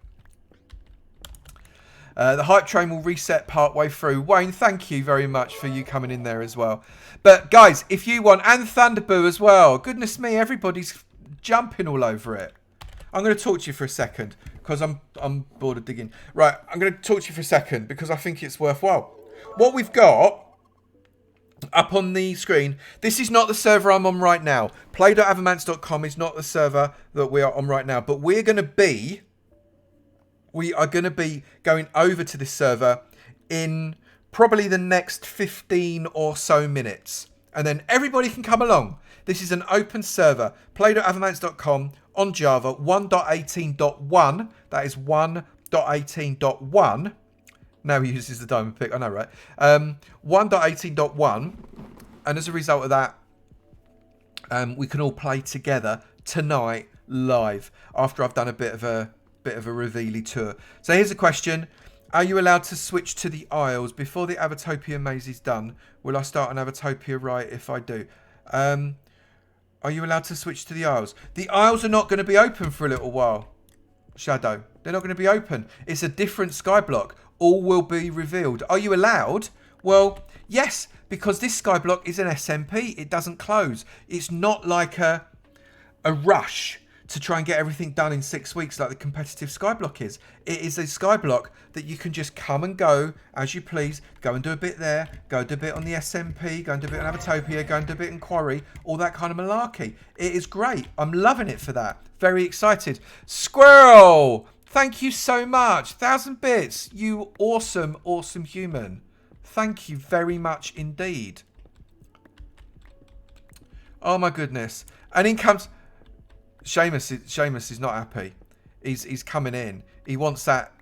The hype train will reset part way through. Wayne, thank you very much for you coming in there as well. But guys, if you want, and Thunderboo as well. Goodness me, everybody's jumping all over it. I'm going to talk to you for a second because I'm bored of digging. Right, I'm going to talk to you for a second because I think it's worthwhile. What we've got up on the screen, this is not the server I'm on right now. Play.avomance.com is not the server that we are on right now, but we are going to be going over to this server in probably the next 15 or so minutes, and then everybody can come along. This is an open server, play.avomance.com on Java 1.18.1. that is 1.18.1. Now he uses the diamond pick. I know, right? 1.18.1. And as a result of that, we can all play together tonight live after I've done a bit of a revealy tour. So here's a question. Are you allowed to switch to the Isles before the Avatopia maze is done? Will I start an Avatopia right if I do? Are you allowed to switch to the Isles? The Isles are not going to be open for a little while. Shadow. They're not going to be open. It's a different Skyblock. All will be revealed. Are you allowed? Well, yes, because this Skyblock is an SMP. It doesn't close. It's not like a rush to try and get everything done in 6 weeks like the competitive Skyblock is. It is a Skyblock that you can just come and go as you please. Go and do a bit there. Go and do a bit on the SMP. Go and do a bit on Avatopia. Go and do a bit in Quarry. All that kind of malarkey. It is great. I'm loving it for that. Very excited. Squirrel! Thank you so much. 1,000 bits. You awesome, awesome human. Thank you very much indeed. Oh my goodness. And in comes Seamus is not happy. He's coming in. He wants that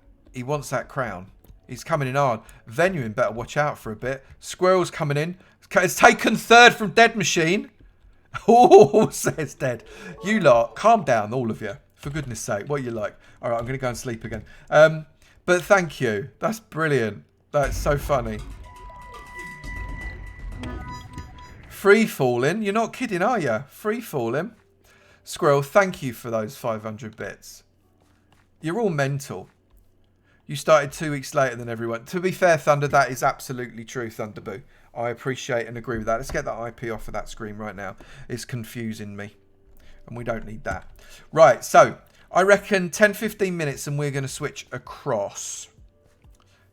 crown. He's coming in hard. Venuing better watch out for a bit. Squirrel's coming in. It's taken third from Dead Machine. Oh, says Dead. You lot, calm down, all of you. For goodness sake, what are you like? All right, I'm going to go and sleep again. But thank you. That's brilliant. That's so funny. Free falling. You're not kidding, are you? Free falling. Squirrel, thank you for those 500 bits. You're all mental. You started 2 weeks later than everyone. To be fair, Thunder, that is absolutely true, Thunderboo. I appreciate and agree with that. Let's get that IP off of that screen right now. It's confusing me. And we don't need that. Right, so I reckon 10-15 minutes and we're going to switch across.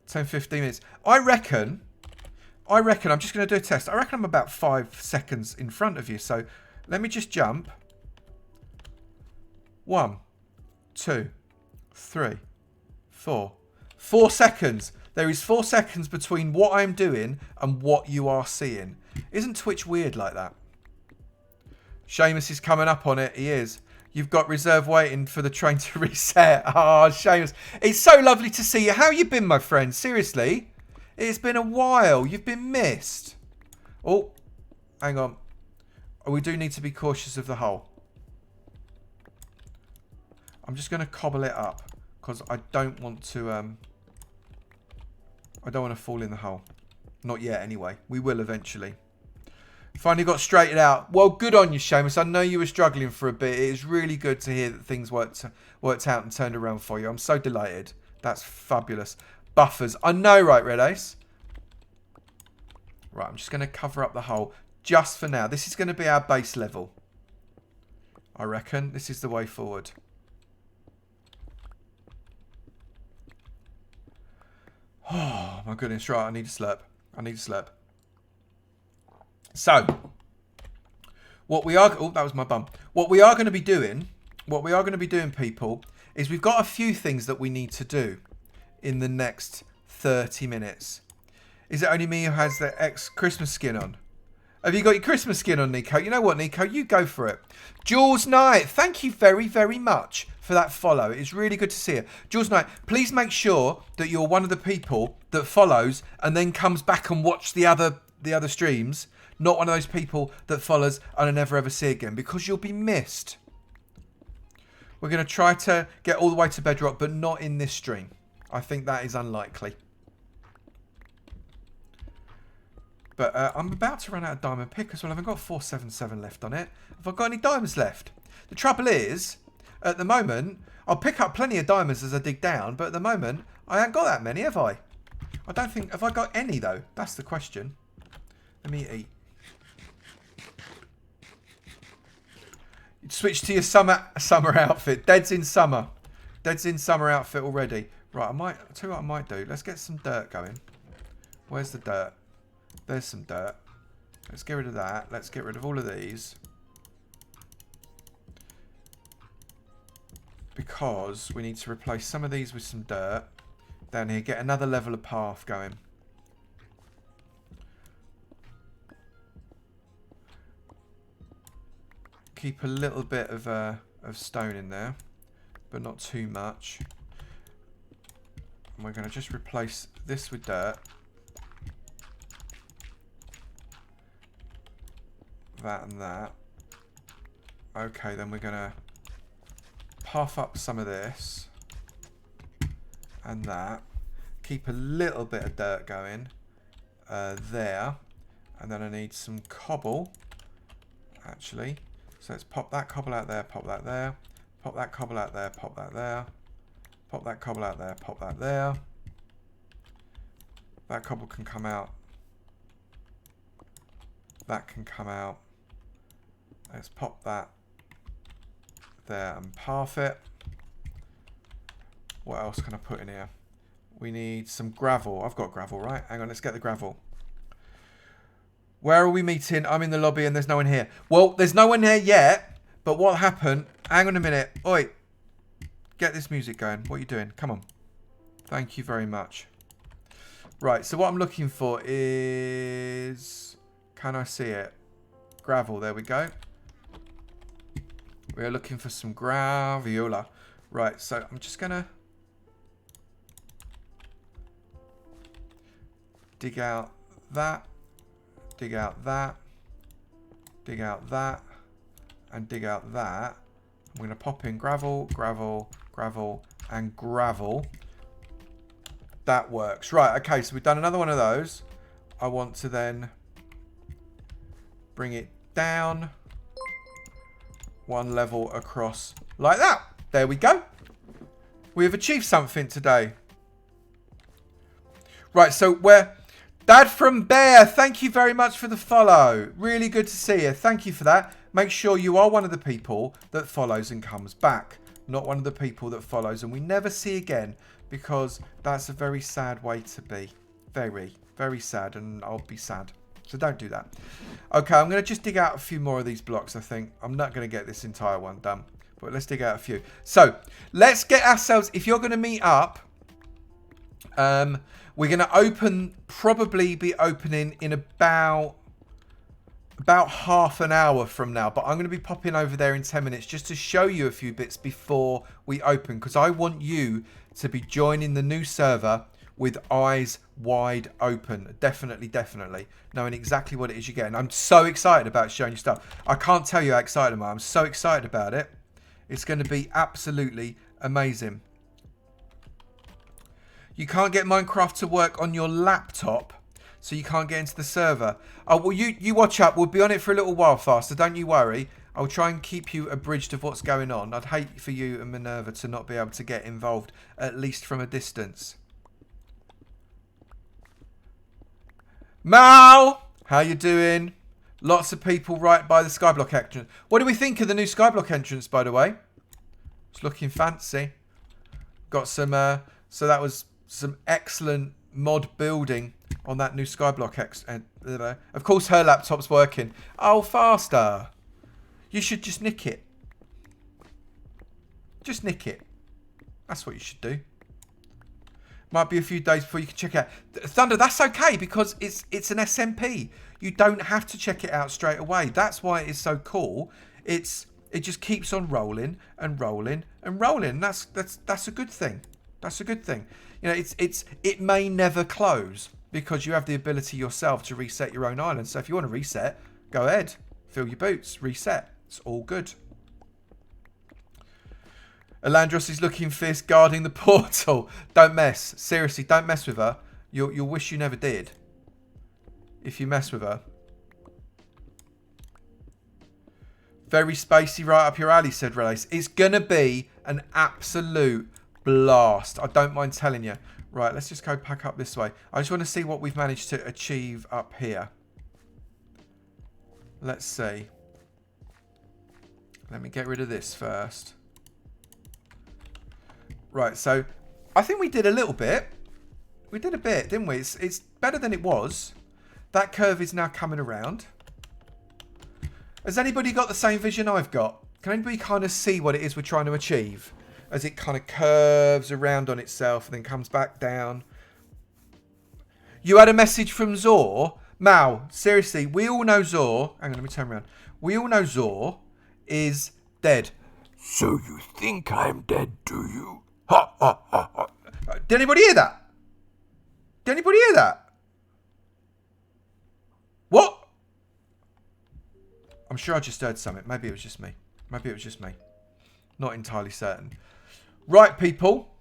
10-15 minutes. I reckon I'm just going to do a test. I reckon I'm about 5 seconds in front of you. So let me just jump. 1, 2, 3, 4. 4 seconds. There is 4 seconds between what I'm doing and what you are seeing. Isn't Twitch weird like that? Seamus is coming up on it. He is. You've got reserve waiting for the train to reset. Oh, Seamus. It's so lovely to see you. How you been, my friend? Seriously? It's been a while. You've been missed. Oh, hang on. Oh, we do need to be cautious of the hole. I'm just going to cobble it up because I don't want to... I don't want to fall in the hole. Not yet, anyway. We will eventually. Finally got straightened out. Well, good on you, Seamus. I know you were struggling for a bit. It is really good to hear that things worked out and turned around for you. I'm so delighted. That's fabulous. Buffers. I know, right, Red Ace? Right, I'm just going to cover up the hole just for now. This is going to be our base level. I reckon this is the way forward. Oh, my goodness. Right, I need a slurp. I need a slurp. So, what we are... Oh, that was my bum. What we are going to be doing, people, is we've got a few things that we need to do in the next 30 minutes. Is it only me who has the Christmas skin on? Have you got your Christmas skin on, Nico? You know what, Nico? You go for it. Jules Knight, thank you very, very much for that follow. It's really good to see you. Jules Knight, please make sure that you're one of the people that follows and then comes back and watch the other streams. Not one of those people that follows and I never ever see again, because you'll be missed. We're going to try to get all the way to Bedrock, but not in this stream. I think that is unlikely. But I'm about to run out of diamond pick as well. I've got 477 left on it. Have I got any diamonds left? The trouble is, at the moment, I'll pick up plenty of diamonds as I dig down, but at the moment, I haven't got that many, have I? I don't think... Have I got any, though? That's the question. Let me eat. Switch to your summer outfit. Dead's in summer. Dead's in summer outfit already. Right, I'll tell you what I might do. Let's get some dirt going. Where's the dirt? There's some dirt. Let's get rid of that. Let's get rid of all of these. Because we need to replace some of these with some dirt. Down here, get another level of path going. Keep a little bit of stone in there, but not too much. And we're going to just replace this with dirt. That and that. Okay, then we're going to puff up some of this and that. Keep a little bit of dirt going there. And then I need some cobble, actually. So let's pop that cobble out there, pop that there. Pop that cobble out there, pop that there. Pop that cobble out there, pop that there. That cobble can come out. That can come out. Let's pop that there and path it. What else can I put in here? We need some gravel. I've got gravel, right? Hang on, let's get the gravel. Where are we meeting? I'm in the lobby and there's no one here. Well, there's no one here yet, but what happened? Hang on a minute. Oi, get this music going. What are you doing? Come on. Thank you very much. Right, so what I'm looking for is... Can I see it? Gravel, there we go. We're looking for some graviola. Right, so I'm just going to dig out that, dig out that, dig out that, and dig out that. I'm going to pop in gravel, gravel, gravel, and gravel. That works. Right, okay, so we've done another one of those. I want to then bring it down one level across like that. There we go. We have achieved something today. Right, so we're... Dad from Bear, thank you very much for the follow. Really good to see you. Thank you for that. Make sure you are one of the people that follows and comes back. Not one of the people that follows and we never see again, because that's a very sad way to be. Very, very sad, and I'll be sad. So don't do that. Okay, I'm going to just dig out a few more of these blocks, I think. I'm not going to get this entire one done, but let's dig out a few. So let's get ourselves, if you're going to meet up, we're going to probably be opening in about half an hour from now. But I'm going to be popping over there in 10 minutes just to show you a few bits before we open. Because I want you to be joining the new server with eyes wide open. Definitely, definitely. Knowing exactly what it is you're getting. I'm so excited about showing you stuff. I can't tell you how excited I am. I'm so excited about it. It's going to be absolutely amazing. You can't get Minecraft to work on your laptop, so you can't get into the server. Oh, well, you watch up. We'll be on it for a little while faster. Don't you worry. I'll try and keep you abridged of what's going on. I'd hate for you and Minerva to not be able to get involved, at least from a distance. Mal! How you doing? Lots of people right by the Skyblock entrance. What do we think of the new Skyblock entrance, by the way? It's looking fancy. Got some... so that was... some excellent mod building on that new Skyblock. Of course, her laptop's working. Oh, faster. You should just nick it. Just nick it. That's what you should do. Might be a few days before you can check it out. Thunder, that's okay because it's an SMP. You don't have to check it out straight away. That's why it is so cool. It just keeps on rolling and rolling and rolling. That's a good thing. That's a good thing. You know, it may never close because you have the ability yourself to reset your own island. So if you want to reset, go ahead, fill your boots, reset. It's all good. Elandros is looking fierce, guarding the portal. Don't mess. Seriously, don't mess with her. You'll wish you never did. If you mess with her. Very spacey, right up your alley, said Relace. It's gonna be an absolute blast. I don't mind telling you. Right, let's just go pack up this way. I just want to see what we've managed to achieve up here. Let's see. Let me get rid of this first. Right, so I think we did a little bit. We did a bit, didn't we? It's better than it was. That curve is now coming around. Has anybody got the same vision I've got? Can anybody kind of see what it is we're trying to achieve? As it kind of curves around on itself and then comes back down. You had a message from Zor. Mal, seriously, we all know Zor. Hang on, let me turn around. We all know Zor is dead. So you think I'm dead, do you? Ha, ha, ha, ha. Did anybody hear that? Did anybody hear that? What? I'm sure I just heard something. Maybe it was just me. Maybe it was just me. Not entirely certain. Right, people.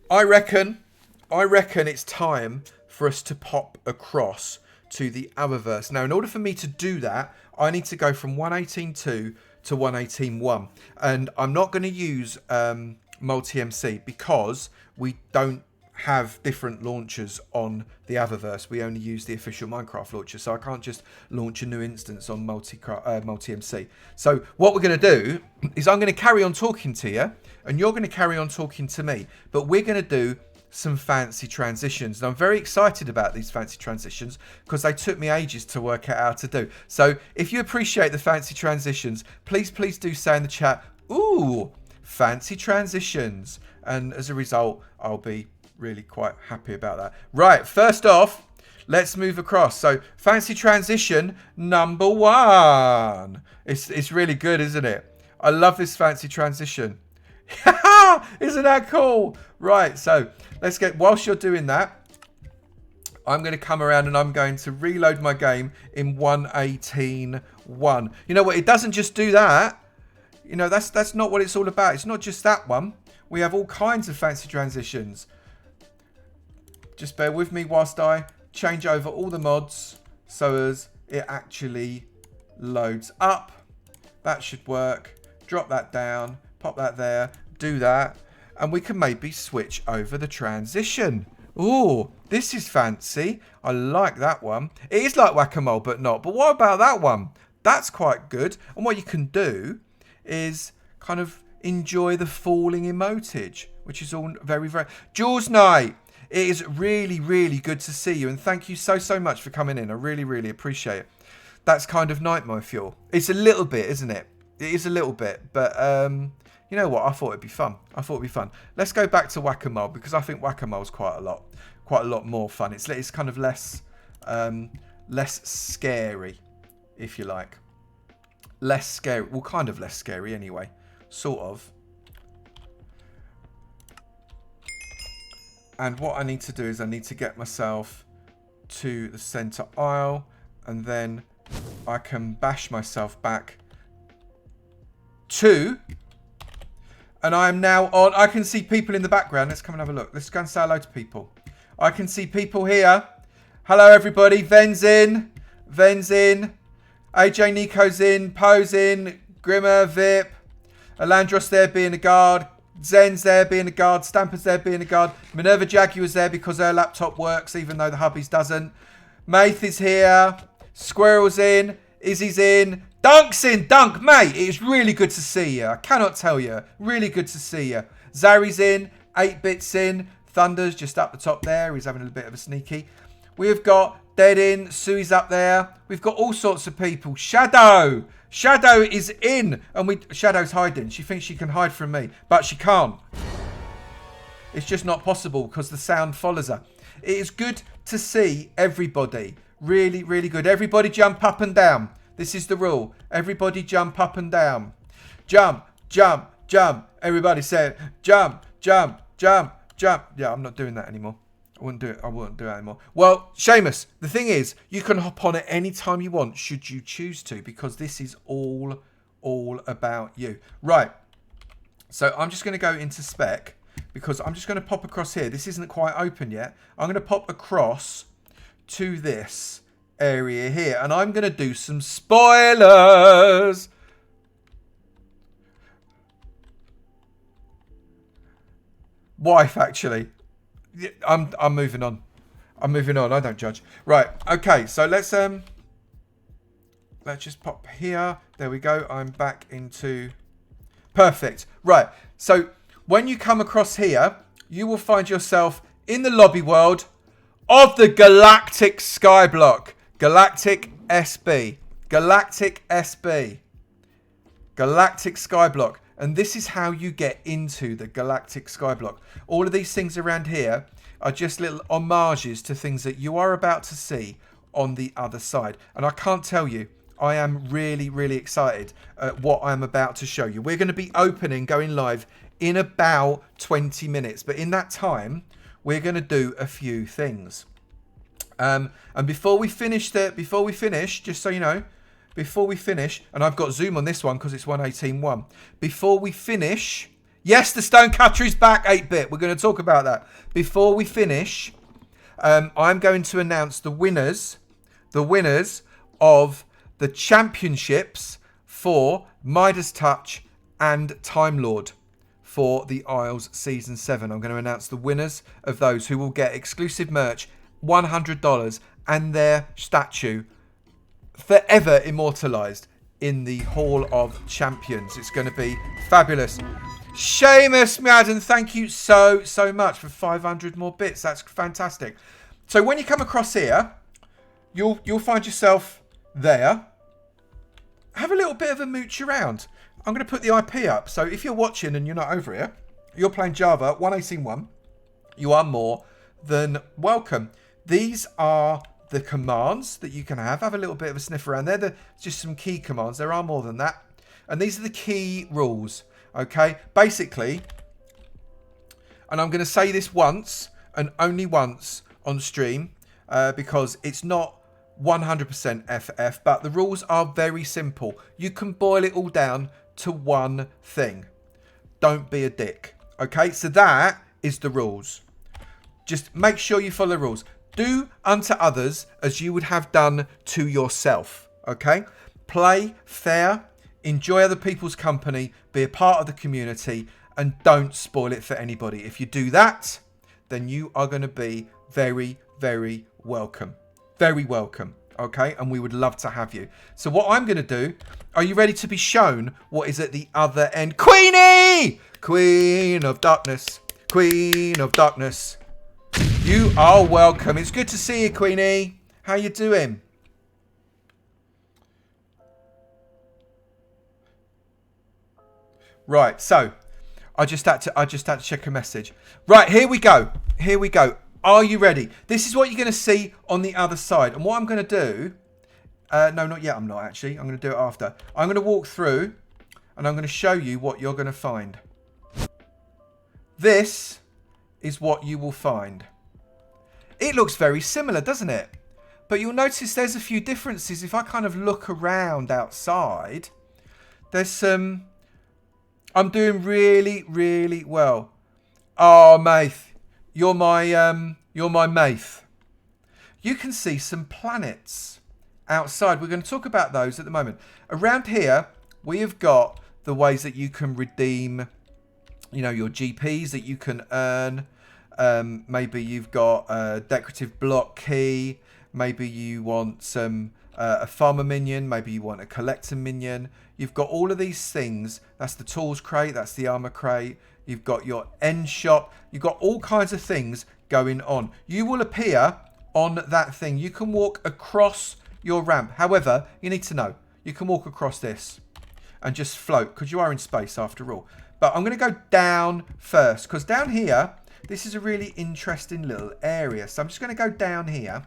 I reckon it's time for us to pop across to the Avomance. Now, in order for me to do that, I need to go from 118.2 to 118.1. And I'm not going to use multi-MC because we don't have different launchers on the Avomance. We only use the official Minecraft launcher, so I can't just launch a new instance on multi-MC. So what we're going to do is I'm going to carry on talking to you, and you're going to carry on talking to me, but we're going to do some fancy transitions. And I'm very excited about these fancy transitions because they took me ages to work out how to do. So if you appreciate the fancy transitions, please do say in the chat, ooh, fancy transitions. And as a result, I'll be really quite happy about that. Right, first off, let's move across. So fancy transition number 1. It's really good, isn't it? I love this fancy transition. Isn't that cool? Right, so let's get, whilst you're doing that, I'm going to come around and I'm going to reload my game in 1.18.1. You know what? It doesn't just do that. You know, that's not what it's all about. It's not just that one. We have all kinds of fancy transitions. Just bear with me whilst I change over all the mods so as it actually loads up. That should work. Drop that down. Pop that there. Do that. And we can maybe switch over the transition. Ooh, this is fancy. I like that one. It is like whack-a-mole, but not. But what about that one? That's quite good. And what you can do is kind of enjoy the falling emotage, which is all very, very... Jules Knight, it is really, really good to see you. And thank you so, so much for coming in. I really, really appreciate it. That's kind of nightmare fuel. It's a little bit, isn't it? It is a little bit. But you know what? I thought it'd be fun. Let's go back to whack-a-mole because I think whack-a-mole's quite a lot more fun. It's kind of less scary, if you like. Less scary. Well, kind of less scary anyway. Sort of. And what I need to do is I need to get myself to the center aisle. And then I can bash myself back to... And I am now on... I can see people in the background. Let's come and have a look. Let's go and say hello to people. I can see people here. Hello, everybody. Ven's in. AJ Nico's in. Poe's in. Grimmer, Vip. Alandros there being a guard. Zen's there being a guard. Stamper's there being a guard. Minerva Jaguar's there because her laptop works even though the hubby's doesn't. Maith is here. Squirrel's in. Izzy's in. Dunk's in. Dunk, mate. It is really good to see you. I cannot tell you. Really good to see you. Zari's in. 8-Bit's in. Thunder's just up the top there. He's having a bit of a sneaky. We've got Dead in. Sui's up there. We've got all sorts of people. Shadow is in. And Shadow's hiding. She thinks she can hide from me. But she can't. It's just not possible because the sound follows her. It is good to see everybody. Really, really good. Everybody jump up and down. This is the rule. Everybody jump up and down. Jump, jump, jump. Everybody say it. Jump, jump, jump, jump. Yeah, I'm not doing that anymore. I wouldn't do it anymore. Well, Seamus, the thing is, you can hop on at any time you want, should you choose to, because this is all about you. Right. So I'm just going to go into spec, because I'm just going to pop across here. This isn't quite open yet. I'm going to pop across to this area here, and I'm going to do some spoilers. Wife, actually. I'm moving on. I don't judge. Right. Okay. So let's just pop here. There we go. I'm back into perfect. Right. So when you come across here, you will find yourself in the lobby world of the Galactic Skyblock. Galactic SB. Galactic SB. Galactic Skyblock. And this is how you get into the Galactic Skyblock. All of these things around here are just little homages to things that you are about to see on the other side. And I can't tell you, I am really, really excited at what I'm about to show you. We're going to be opening, going live in about 20 minutes. But in that time, we're going to do a few things. And before we finish, just so you know, before we finish, and I've got zoom on this one because it's 1.18.1. Before we finish, yes, the Stonecutter is back, 8-Bit. We're going to talk about that. Before we finish, I'm going to announce the winners of the championships for Midas Touch and Time Lord for the Isles Season 7. I'm going to announce the winners of those who will get exclusive merch, $100, and their statue forever immortalized in the Hall of Champions. It's going to be fabulous. Seamus Madden, thank you so much for 500 more bits. That's fantastic. So when you come across here, you'll find yourself there. Have a little bit of a mooch around. I'm going to put the IP up. So if you're watching and you're not over here, you're playing Java 1.18.1, you are more than welcome. These are the commands that you can have. Have a little bit of a sniff around there. There's just some key commands. There are more than that. And these are the key rules. Okay, basically, and I'm going to say this once and only once on stream because it's not 100% FF, but the rules are very simple. You can boil it all down to one thing. Don't be a dick. Okay, so that is the rules. Just make sure you follow the rules. Do unto others as you would have done to yourself. Okay, play fair, enjoy other people's company, be a part of the community, and don't spoil it for anybody. If you do that, then you are going to be very, very welcome. Very welcome. Okay, and we would love to have you. So what I'm going to do, are you ready to be shown what is at the other end? Queenie! Queen of Darkness. Queen of Darkness. You are welcome. It's good to see you, Queenie. How you doing? Right, so I just had to check a message. Right, here we go. Here we go. Are you ready? This is what you're going to see on the other side. And what I'm going to do... no, not yet. I'm not, actually. I'm going to do it after. I'm going to walk through and I'm going to show you what you're going to find. This is what you will find. It looks very similar, doesn't it? But you'll notice there's a few differences. If I kind of look around outside, there's some... I'm doing really, really well. Oh, mate. You're my mate. You can see some planets outside. We're going to talk about those at the moment. Around here, we have got the ways that you can redeem, you know, your GPs that you can earn. Maybe you've got a decorative block key. Maybe you want some a farmer minion. Maybe you want a collector minion. You've got all of these things. That's the tools crate. That's the armor crate. You've got your end shop. You've got all kinds of things going on. You will appear on that thing. You can walk across your ramp. However, you need to know, you can walk across this and just float because you are in space after all. But I'm going to go down first because down here, this is a really interesting little area. So I'm just going to go down here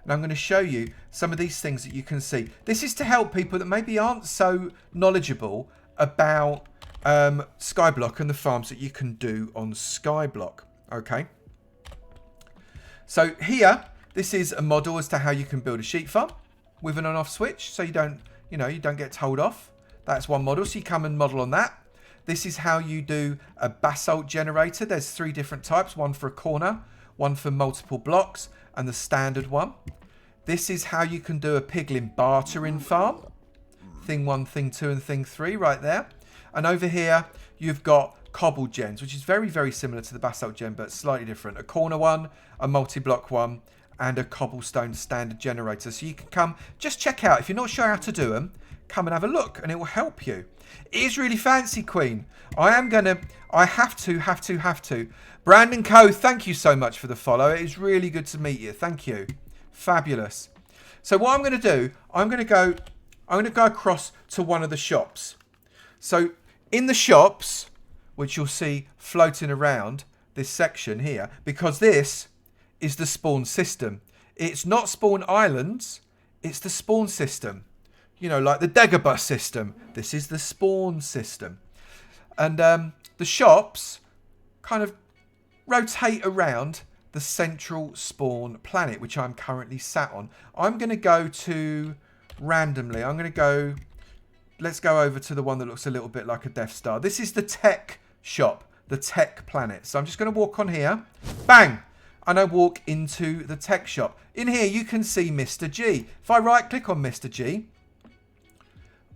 and I'm going to show you some of these things that you can see. This is to help people that maybe aren't so knowledgeable about Skyblock and the farms that you can do on Skyblock. Okay. So here, this is a model as to how you can build a sheep farm with an on-off switch, so you don't get told off. That's one model, so you come and model on that. This is how you do a basalt generator. There's 3 different types, one for a corner, one for multiple blocks, and the standard one. This is how you can do a piglin bartering farm. Thing 1, thing 2, and thing 3 right there. And over here, you've got cobble gens, which is very, very similar to the basalt gen, but slightly different. A corner one, a multi-block one, and a cobblestone standard generator. So you can come, just check out. If you're not sure how to do them, come and have a look, and it will help you. It is really fancy, Queen. I have to. Brandon Coe, thank you so much for the follow. It is really good to meet you. Thank you. Fabulous. So what I'm going to do, I'm going to go across to one of the shops. So in the shops, which you'll see floating around this section here, because this is the spawn system. It's not spawn islands, it's the spawn system. You know, like the Dagobah system. This is the spawn system. And the shops kind of rotate around the central spawn planet, which I'm currently sat on. I'm going to go to randomly. I'm going to go... Let's go over to the one that looks a little bit like a Death Star. This is the tech shop, the tech planet. So I'm just going to walk on here. Bang! And I walk into the tech shop. In here, you can see Mr. G. If I right click on Mr. G,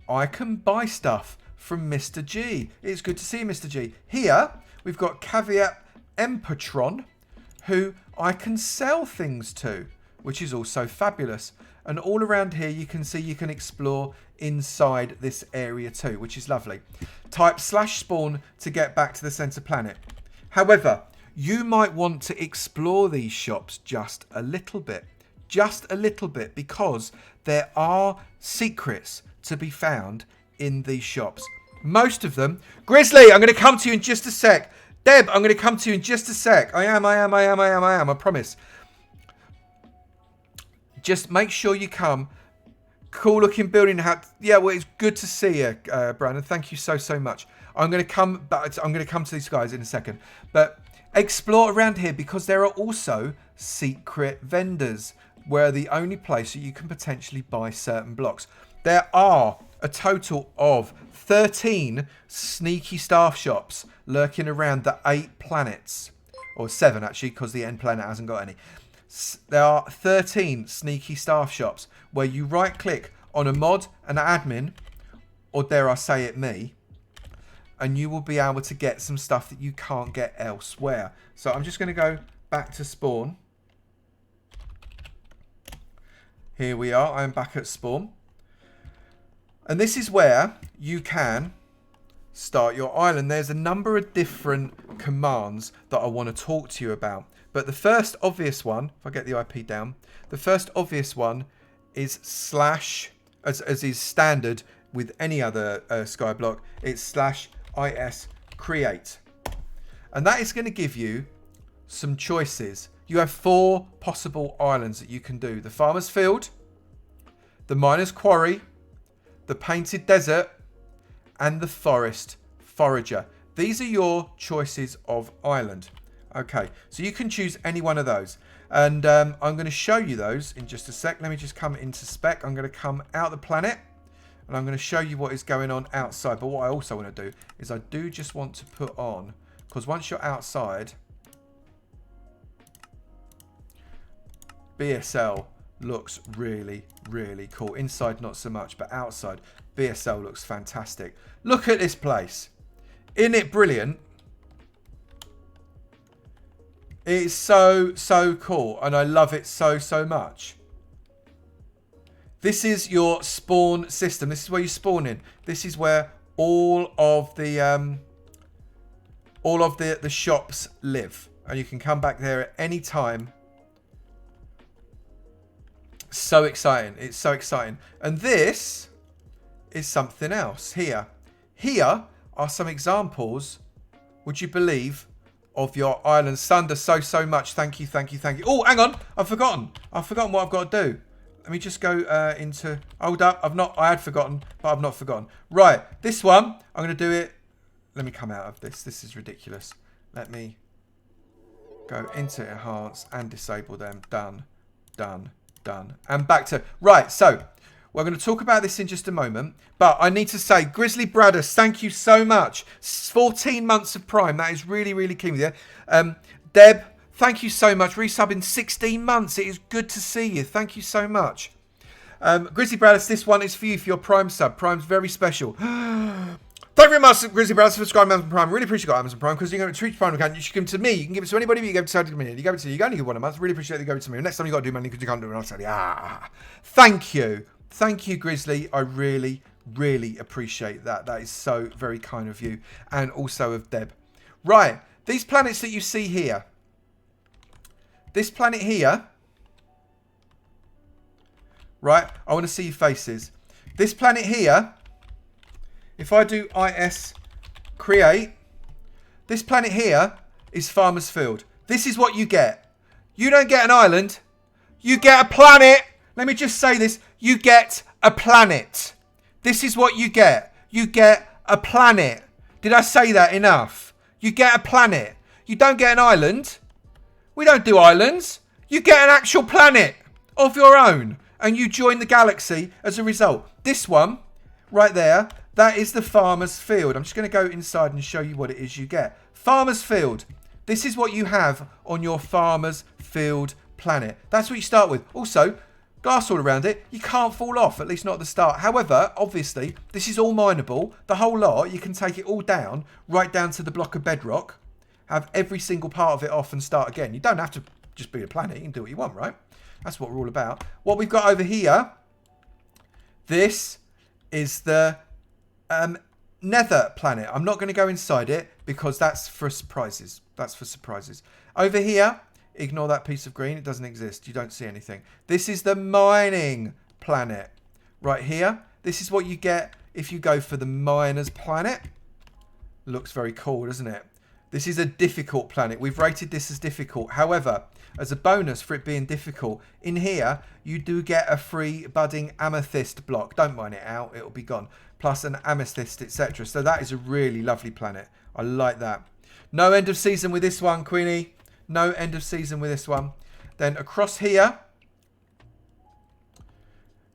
I can buy stuff from Mr. G. It's good to see Mr. G. Here, we've got Caveat Empatron, who I can sell things to, which is also fabulous. And all around here, you can see you can explore inside this area too, which is lovely. Type /spawn to get back to the center planet. However, you might want to explore these shops just a little bit. Just a little bit, because there are secrets to be found in these shops. Most of them. Grizzly, I'm going to come to you in just a sec. Deb, I'm going to come to you in just a sec. I am, I promise. just make sure you come. Cool looking building. Yeah, well, it's good to see you, Brandon. Thank you so much. I'm going to come back. I'm going to come to these guys in a second. But explore around here because there are also secret vendors where the only place that you can potentially buy certain blocks. There are a total of 13 sneaky staff shops lurking around the 8 planets. Or 7 actually, because the end planet hasn't got any. There are 13 sneaky staff shops where you right click on a mod, an admin, or dare I say it, me, and you will be able to get some stuff that you can't get elsewhere. So I'm just going to go back to spawn. Here we are. I'm back at spawn. And this is where you can start your island. There's a number of different commands that I want to talk to you about. But the first obvious one, if I get the IP down, the first obvious one is slash, as is standard with any other Skyblock, it's slash is create. And that is going to give you some choices. You have 4 possible islands that you can do. The Farmer's Field, the Miner's Quarry, the Painted Desert, and the Forest Forager. These are your choices of island. Okay, so you can choose any one of those. And I'm going to show you those in just a sec. Let me just come into spec. I'm going to come out the planet. And I'm going to show you what is going on outside. But what I also want to do is I do just want to put on, because once you're outside, BSL looks really, really cool. Inside, not so much, but outside, BSL looks fantastic. Look at this place. Isn't it brilliant? It's so cool. And I love it so much. This is your spawn system. This is where you spawn in. This is where all of the shops live. And you can come back there at any time. So exciting. It's so exciting. And this is something else here. Here are some examples, would you believe, of your island. Sunder, so much. Thank you. Oh, hang on. I've forgotten what I've got to do. Let me just go into... Hold up. I had forgotten, but I've not forgotten. Right. This one, I'm going to do it. Let me come out of this. This is ridiculous. Let me go into enhance and disable them. Done. And back to... Right. So, we're going to talk about this in just a moment. But I need to say, Grizzly Bradders, thank you so much. 14 months of Prime. That is really, really keen with you. Deb, thank you so much. Resub in 16 months. It is good to see you. Thank you so much. Grizzly Bradders, this one is for you for your Prime sub. Prime's very special. Thank you very much, Grizzly Bradders, for subscribing to Amazon Prime. Really appreciate Amazon Prime because you can give it to Prime account. You should give it to me. You can give it to anybody, but you give it to the community. You give it to you. You only give one a month. Really appreciate that you give it to me. Next time you got to do money because you can't do it. I'll say, thank you. Thank you, Grizzly. I really, really appreciate that. That is so very kind of you. And also of Deb. Right. These planets that you see here. This planet here. Right. I want to see your faces. This planet here. If I do is create. This planet here is Farmer's Field. This is what you get. You don't get an island. You get a planet. Let me just say this. You get a planet. This is what you get. You get a planet. Did I say that enough? You get a planet. You don't get an island. We don't do islands. You get an actual planet of your own. And you join the galaxy as a result. This one, right there, that is the Farmer's Field. I'm just going to go inside and show you what it is you get. Farmer's Field. This is what you have on your Farmer's Field planet. That's what you start with. Also, glass all around it. You can't fall off, at least not at the start. However, obviously, this is all mineable. The whole lot, you can take it all down, right down to the block of bedrock. Have every single part of it off and start again. You don't have to just be a planet. You can do what you want, right? That's what we're all about. What we've got over here, this is the Nether planet. I'm not going to go inside it because that's for surprises. That's for surprises. Over here, ignore that piece of green. It doesn't exist. You don't see anything. This is the mining planet. Right here. This is what you get if you go for the miner's planet. Looks very cool, doesn't it? This is a difficult planet. We've rated this as difficult. However, as a bonus for it being difficult, in here, you do get a free budding amethyst block. Don't mine it out. It'll be gone. Plus an amethyst, etc. So that is a really lovely planet. I like that. No end of season with this one, Queenie. No end of season with this one. Then across here,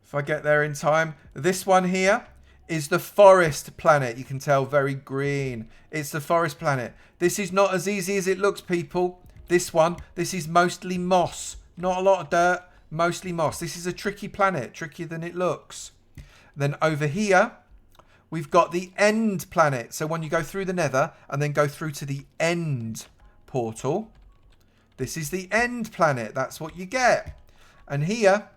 if I get there in time, this one here is the forest planet. You can tell very green. It's the forest planet. This is not as easy as it looks, people. This is mostly moss. Not a lot of dirt, mostly moss. This is a tricky planet, trickier than it looks. Then over here, we've got the end planet. So when you go through the nether and then go through to the end portal, this is the end planet. That's what you get. And here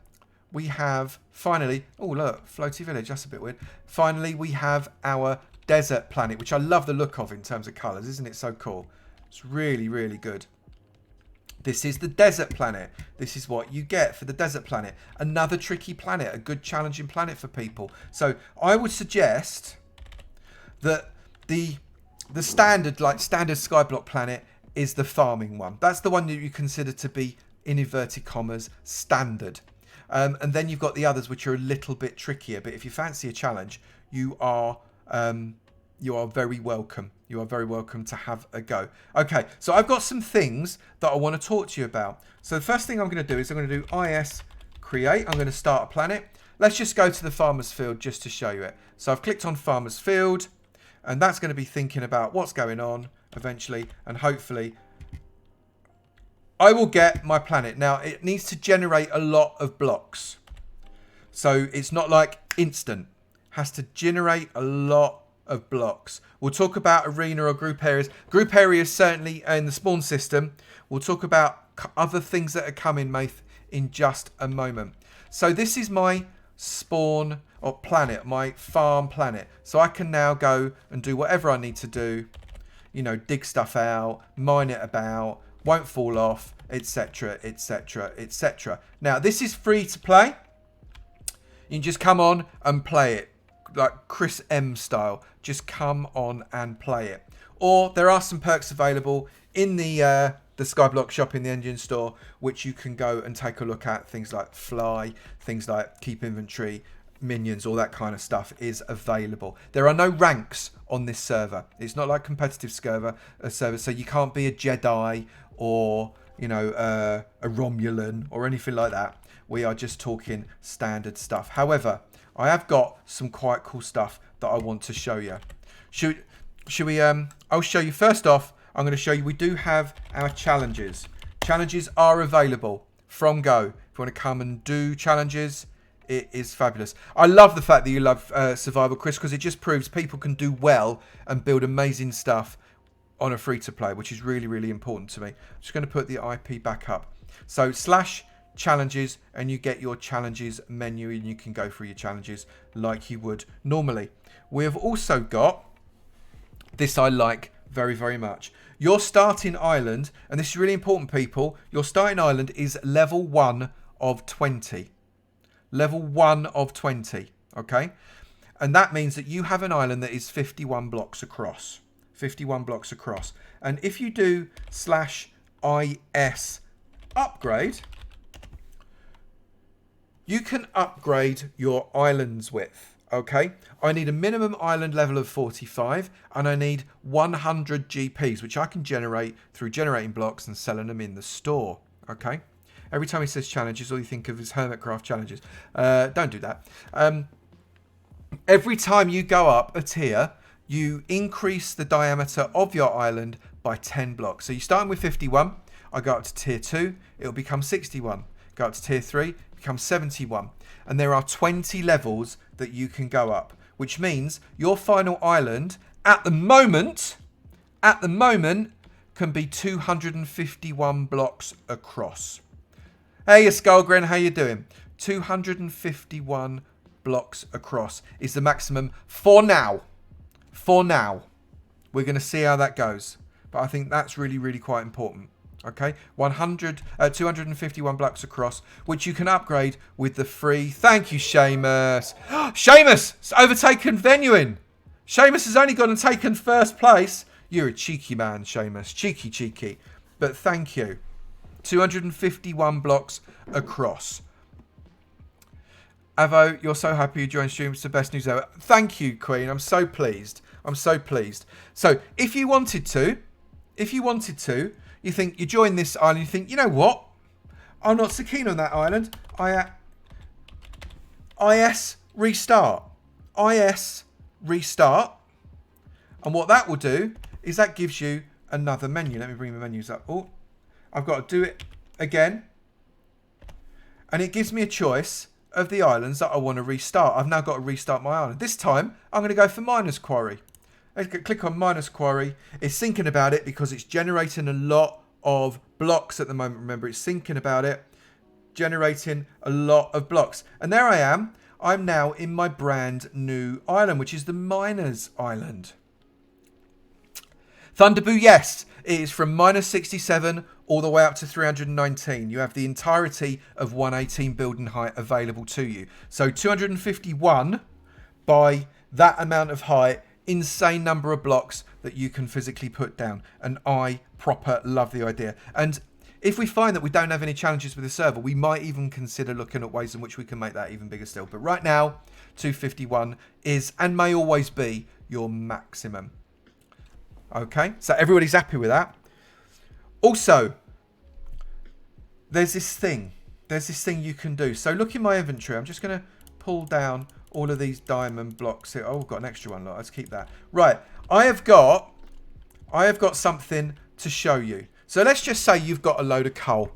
we have, finally, oh look, floaty village, that's a bit weird. Finally, we have our desert planet, which I love the look of in terms of colours. Isn't it so cool? It's really, really good. This is the desert planet. This is what you get for the desert planet. Another tricky planet, a good challenging planet for people. So I would suggest that the standard Skyblock planet is the farming one. That's the one that you consider to be, in inverted commas, standard. And then you've got the others which are a little bit trickier. But if you fancy a challenge, you are very welcome. You are very welcome to have a go. Okay, so I've got some things that I want to talk to you about. So the first thing I'm going to do is I'm going to do is create. I'm going to start a planet. Let's just go to the farmer's field just to show you it. So I've clicked on farmer's field, and that's going to be thinking about what's going on eventually, and hopefully I will get my planet. Now, it needs to generate a lot of blocks. So it's not like instant. It has to generate a lot of blocks. We'll talk about arena or group areas. Group areas certainly in the spawn system. We'll talk about other things that are coming, Maith, in just a moment. So this is my spawn or planet, my farm planet. So I can now go and do whatever I need to do. You know, dig stuff out, mine it about, won't fall off, etc, etc, etc. Now, this is free to play. You can just come on and play it, like Chris M style. Just come on and play it. Or there are some perks available in the Skyblock shop in the engine store, which you can go and take a look at. Things like fly, things like keep inventory, minions, all that kind of stuff is available. There are no ranks on this server. It's not like competitive server, so you can't be a Jedi or, you know, a Romulan or anything like that. We are just talking standard stuff. However, I have got some quite cool stuff that I want to show you. Should we? I'll show you. First off, I'm going to show you we do have our challenges. Challenges are available from Go. If you want to come and do challenges, it is fabulous. I love the fact that you love survival, Chris, because it just proves people can do well and build amazing stuff on a free-to-play, which is really, really important to me. I'm just going to put the IP back up. So /challenges, and you get your challenges menu, and you can go through your challenges like you would normally. We have also got this. I like very, very much. Your starting island, and this is really important, people. Your starting island is level 1 of 20. Level 1 of 20. Okay, and that means that you have an island that is 51 blocks across. 51 blocks across. And if you do /is upgrade, you can upgrade your island's width. Okay, I need a minimum island level of 45, and I need 100 GPs, which I can generate through generating blocks and selling them in the store. Okay, every time he says challenges, all you think of is Hermitcraft challenges. Don't do that. Every time you go up a tier, you increase the diameter of your island by 10 blocks. So you're starting with 51. I go up to tier 2, it'll become 61. Go up to tier 3, become 71. And there are 20 levels that you can go up, which means your final island at the moment can be 251 blocks across. Hey, Skullgren, how you doing? 251 blocks across is the maximum for now. For now. We're going to see how that goes. But I think that's really, really quite important. Okay, 251 blocks across, which you can upgrade with the free. Thank you, Seamus. Seamus has overtaken Venuin. Seamus has only gone and taken first place. You're a cheeky man, Seamus. Cheeky, cheeky. But thank you. 251 blocks across. Avo, you're so happy you joined stream. It's the best news ever. Thank you, Queen. I'm so pleased. I'm so pleased. So, if you wanted to, you think you join this island, you think, you know what? I'm not so keen on that island. IS restart. IS restart. And what that will do is that gives you another menu. Let me bring the menus up. Oh, I've got to do it again. And it gives me a choice of the islands that I want to restart. I've now got to restart my island. This time, I'm going to go for Miner's Quarry. Let's click on Miner's Quarry. It's thinking about it because it's generating a lot of blocks at the moment. Remember, it's thinking about it, generating a lot of blocks. And there I am. I'm now in my brand new island, which is the Miners Island. Thunderboo, yes, it is from -67 all the way up to 319. You have the entirety of 118 building height available to you. So 251 by that amount of height, insane number of blocks that you can physically put down. And I proper love the idea. And if we find that we don't have any challenges with the server, we might even consider looking at ways in which we can make that even bigger still. But right now, 251 is and may always be your maximum. Okay, so everybody's happy with that. Also, there's this thing you can do. So look in my inventory. I'm just going to pull down all of these diamond blocks here. Oh, I've got an extra one. Look, let's keep that. Right, I have got something to show you. So let's just say you've got a load of coal,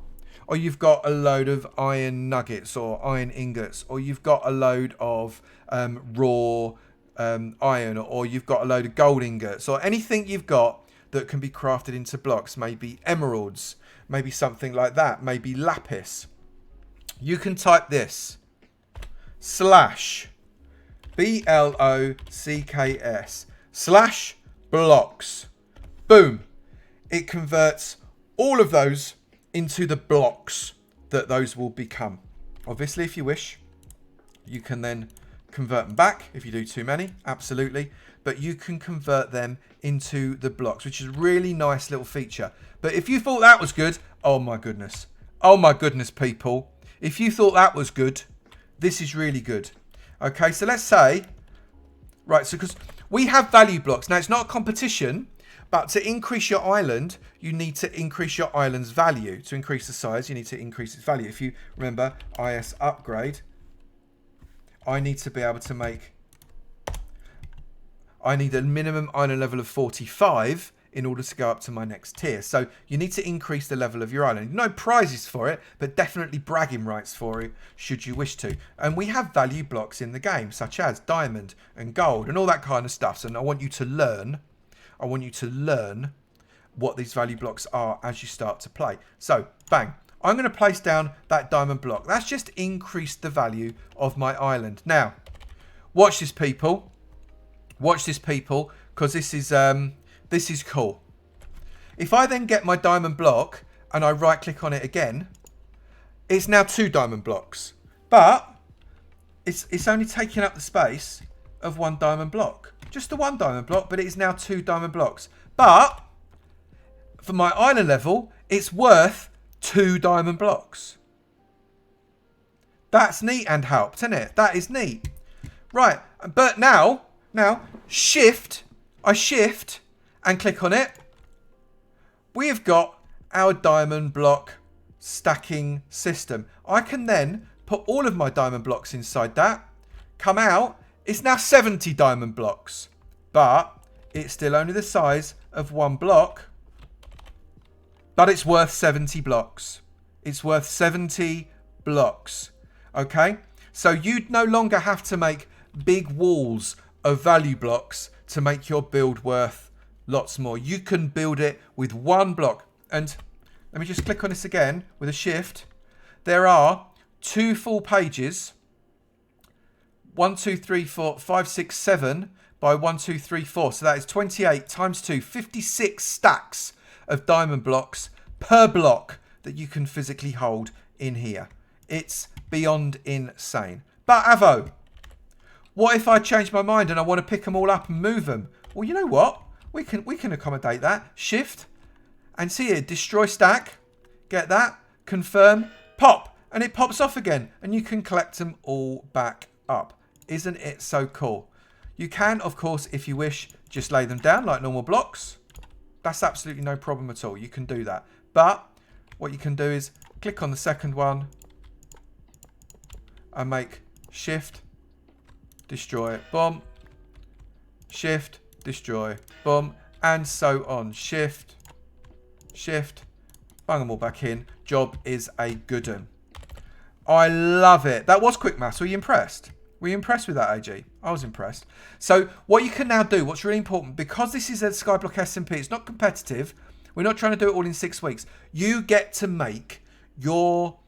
or you've got a load of iron nuggets or iron ingots, or you've got a load of raw iron, or you've got a load of gold ingots, or anything you've got that can be crafted into blocks, maybe emeralds, maybe something like that, maybe lapis. You can type this /blocks /blocks. Boom. It converts all of those into the blocks that those will become. Obviously, if you wish, you can then convert them back if you do too many, absolutely. But you can convert them into the blocks, which is a really nice little feature. But if you thought that was good, oh my goodness. Oh my goodness, people. If you thought that was good, this is really good. Okay, so let's say, right, so because we have value blocks. Now, it's not a competition, but to increase your island, you need to increase your island's value. To increase the size, you need to increase its value. If you remember, IS upgrade, I need to be able to make... I need a minimum island level of 45 in order to go up to my next tier. So you need to increase the level of your island. No prizes for it, but definitely bragging rights for it, should you wish to. And we have value blocks in the game, such as diamond and gold and all that kind of stuff. So I want you to learn... what these value blocks are as you start to play. So, bang. I'm going to place down that diamond block. That's just increased the value of my island. Now, watch this, people. Watch this, people, because this is cool. If I then get my diamond block and I right-click on it again, it's now 2 diamond blocks. But it's only taking up the space of 1 diamond block. Just the 1 diamond block, but it is now 2 diamond blocks. But for my island level, it's worth 2 diamond blocks. That's neat and helped, isn't it? That is neat. Right, but now I shift and click on it. We have got our diamond block stacking system. I can then put all of my diamond blocks inside that, come out. It's now 70 diamond blocks, but it's still only the size of 1 block, but it's worth 70 blocks. It's worth 70 blocks, okay? So you no longer have to make big walls of value blocks to make your build worth lots more. You can build it with 1 block. And let me just click on this again with a shift. There are 2 full pages. 1, 2, 3, 4, 5, 6, 7 by 1, 2, 3, 4. So that is 28 times 2, 56 stacks of diamond blocks per block that you can physically hold in here. It's beyond insane. But Avo, what if I change my mind and I want to pick them all up and move them? Well, you know what? we can accommodate that. Shift, and see here, destroy stack. Get that? Confirm, pop, and it pops off again, and you can collect them all back up. Isn't it so cool? You can, of course, if you wish, just lay them down like normal blocks. That's absolutely no problem at all. You can do that. But what you can do is click on the second one and make shift, destroy, boom, shift, destroy, boom, and so on. Shift, shift, bang them all back in. Job is a good one. I love it. That was quick maths. Were you impressed? Were you impressed with that, AG? I was impressed. So what you can now do, what's really important, because this is a Skyblock SMP, it's not competitive. We're not trying to do it all in 6 weeks. You get to make your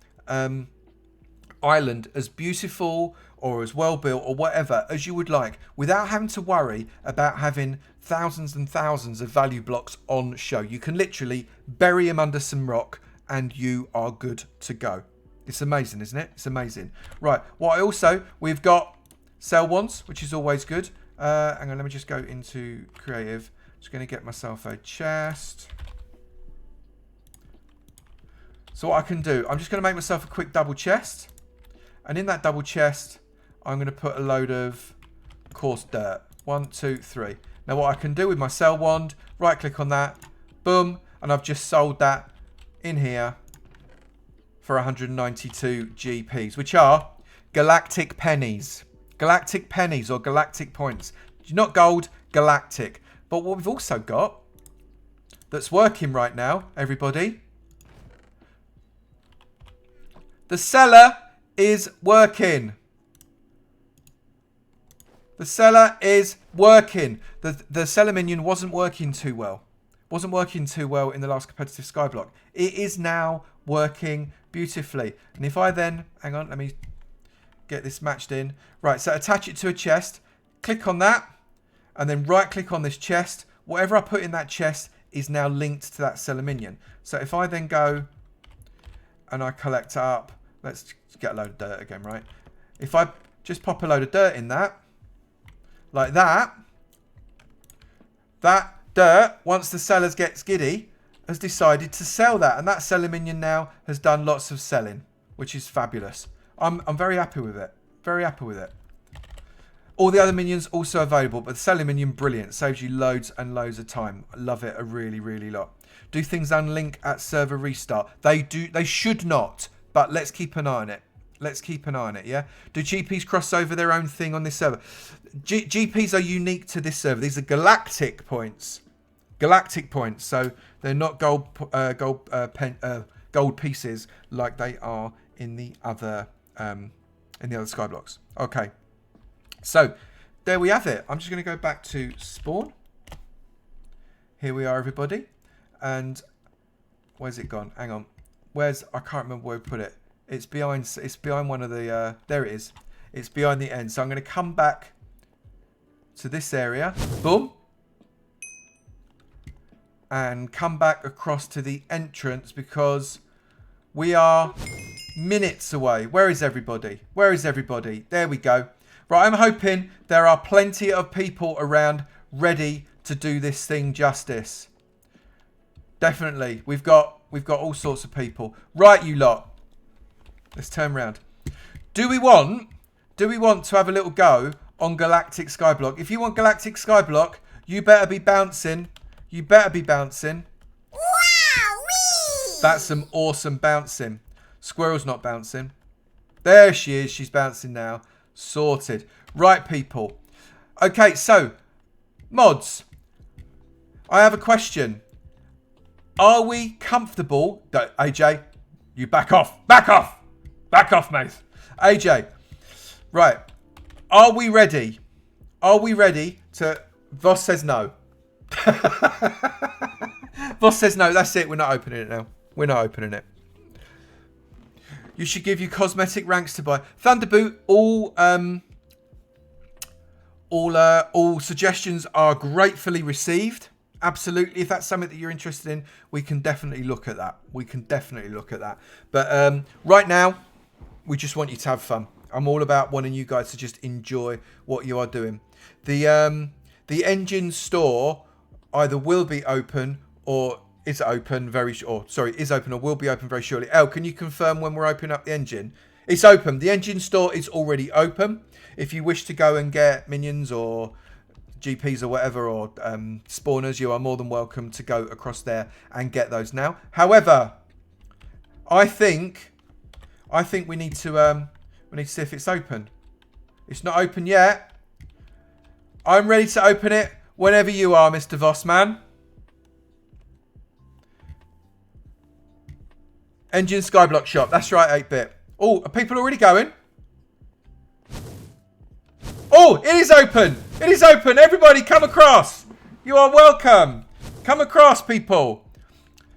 island as beautiful or as well built or whatever as you would like without having to worry about having thousands and thousands of value blocks on show. You can literally bury them under some rock and you are good to go. It's amazing, isn't it? It's amazing. Right. We've got cell wands, which is always good. Hang on, let me just go into creative. Just going to get myself a chest. So what I can do, I'm just going to make myself a quick double chest. And in that double chest, I'm going to put a load of coarse dirt. 1, 2, 3. Now what I can do with my cell wand, right click on that, boom, and I've just sold that in here for 192 GPs, which are galactic pennies. Galactic pennies or galactic points. Not gold, galactic. But what we've also got that's working right now, everybody, the seller is working. The seller is working. The seller minion wasn't working too well. Wasn't working too well in the last competitive Skyblock. It is now working beautifully. And if I then, hang on, let me get this matched in. Right, so attach it to a chest. Click on that. And then right click on this chest. Whatever I put in that chest is now linked to that seller minion. So if I then go and I collect up, let's get a load of dirt again, right? If I just pop a load of dirt in that, like that, that dirt, once the seller gets giddy, has decided to sell that. And that seller minion now has done lots of selling, which is fabulous. I'm very happy with it. Very happy with it. All the other minions also available, but the seller minion, brilliant. Saves you loads and loads of time. I love it a really, really lot. Do things unlink at server restart? They do. They should not, but let's keep an eye on it. Let's keep an eye on it, yeah? Do GPs cross over their own thing on this server? GPs are unique to this server. These are galactic points. Galactic points. So they're not gold pieces like they are in the other Skyblocks. Okay. So there we have it. I'm just going to go back to spawn. Here we are, everybody. And where's it gone? Hang on. I can't remember where we put it. It's behind one of the, there it is. It's behind the end. So I'm going to come back to this area. Boom. And come back across to the entrance because we are minutes away. Where is everybody? Where is everybody? There we go. Right, I'm hoping there are plenty of people around ready to do this thing justice. Definitely. We've got all sorts of people. Right, you lot. Let's turn around. Do we want to have a little go on Galactic Skyblock? If you want Galactic Skyblock, you better be bouncing. You better be bouncing. Wow-wee! That's some awesome bouncing. Squirrel's not bouncing. There she is. She's bouncing now. Sorted. Right, people. Okay, so, mods. I have a question. Are we comfortable? AJ, you back off. Back off. Back off, mate. AJ. Right. Are we ready? Are we ready to... Voss says no. Voss says no. That's it. We're not opening it now. We're not opening it. You should give you cosmetic ranks to buy. Thunderboot, all suggestions are gratefully received. Absolutely. If that's something that you're interested in, we can definitely look at that. We can definitely look at that. But right now, we just want you to have fun. I'm all about wanting you guys to just enjoy what you are doing. The engine store either will be open or is open is open or will be open very shortly. Elle, can you confirm when we're opening up the engine? It's open. The engine store is already open. If you wish to go and get minions or GPs or whatever, or spawners, you are more than welcome to go across there and get those now. However, I think we need to see if it's open. It's not open yet. I'm ready to open it whenever you are, Mr. Vossman. Engine Skyblock shop. That's right, 8-bit. Oh, are people already going? Oh, it is open. It is open. Everybody come across. You are welcome. Come across, people.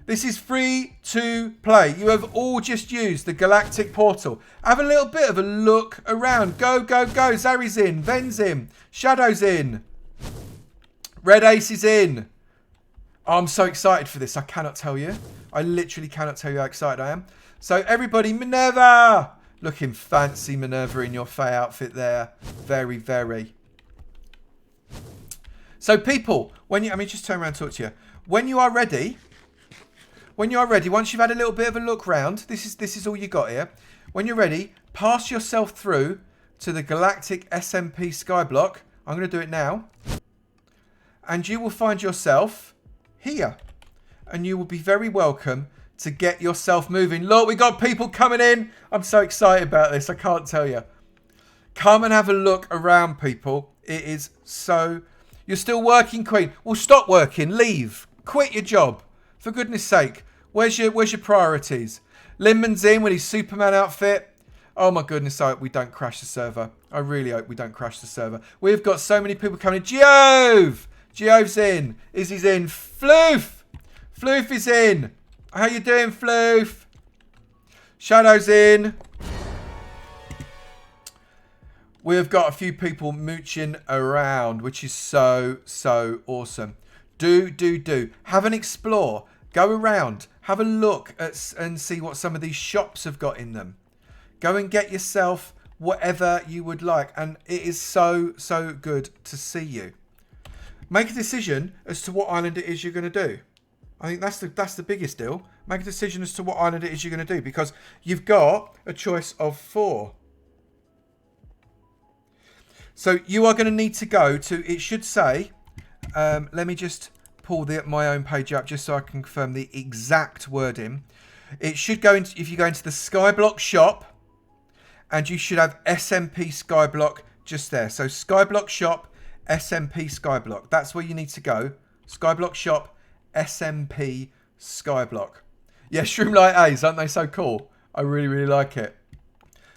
This is free to play. You have all just used the Galactic Portal. Have a little bit of a look around. Go, go, go. Zari's in. Ven's in. Shadow's in. Red Ace is in. Oh, I'm so excited for this. I cannot tell you. I literally cannot tell you how excited I am. So everybody, Minerva. Looking fancy, Minerva, in your Fae outfit there. Very, very. So people, when you, just turn around and talk to you. When you are ready, once you've had a little bit of a look round, this is all you got here. When you're ready, pass yourself through to the Galactic SMP Skyblock. I'm going to do it now. And you will find yourself here. And you will be very welcome to get yourself moving. Look, we got people coming in. I'm so excited about this. I can't tell you. Come and have a look around, people. It is so... You're still working, Queen. Well, stop working. Leave. Quit your job. For goodness sake. Where's your priorities? Linman's in with his Superman outfit. Oh, my goodness. I hope we don't crash the server. I really hope we don't crash the server. We've got so many people coming in. Geove! Geove's in. Izzy's in. Floof! Floof is in. How you doing, Floof? Shadow's in. We've got a few people mooching around, which is so, so awesome. Do. Have an explore. Go around. Have a look at and see what some of these shops have got in them. Go and get yourself whatever you would like. And it is so, so good to see you. Make a decision as to what island it is you're going to do. I think that's the biggest deal. Make a decision as to what island it is you're going to do, because you've got a choice of 4. So you are going to need to go to, it should say, let me just pull my own page up just so I can confirm the exact wording. It should go into, if you go into the Skyblock shop, and you should have SMP Skyblock just there. So Skyblock shop, SMP Skyblock. That's where you need to go. Skyblock shop, SMP Skyblock. Yeah, Shroomlight A's, aren't they so cool? I really, really like it.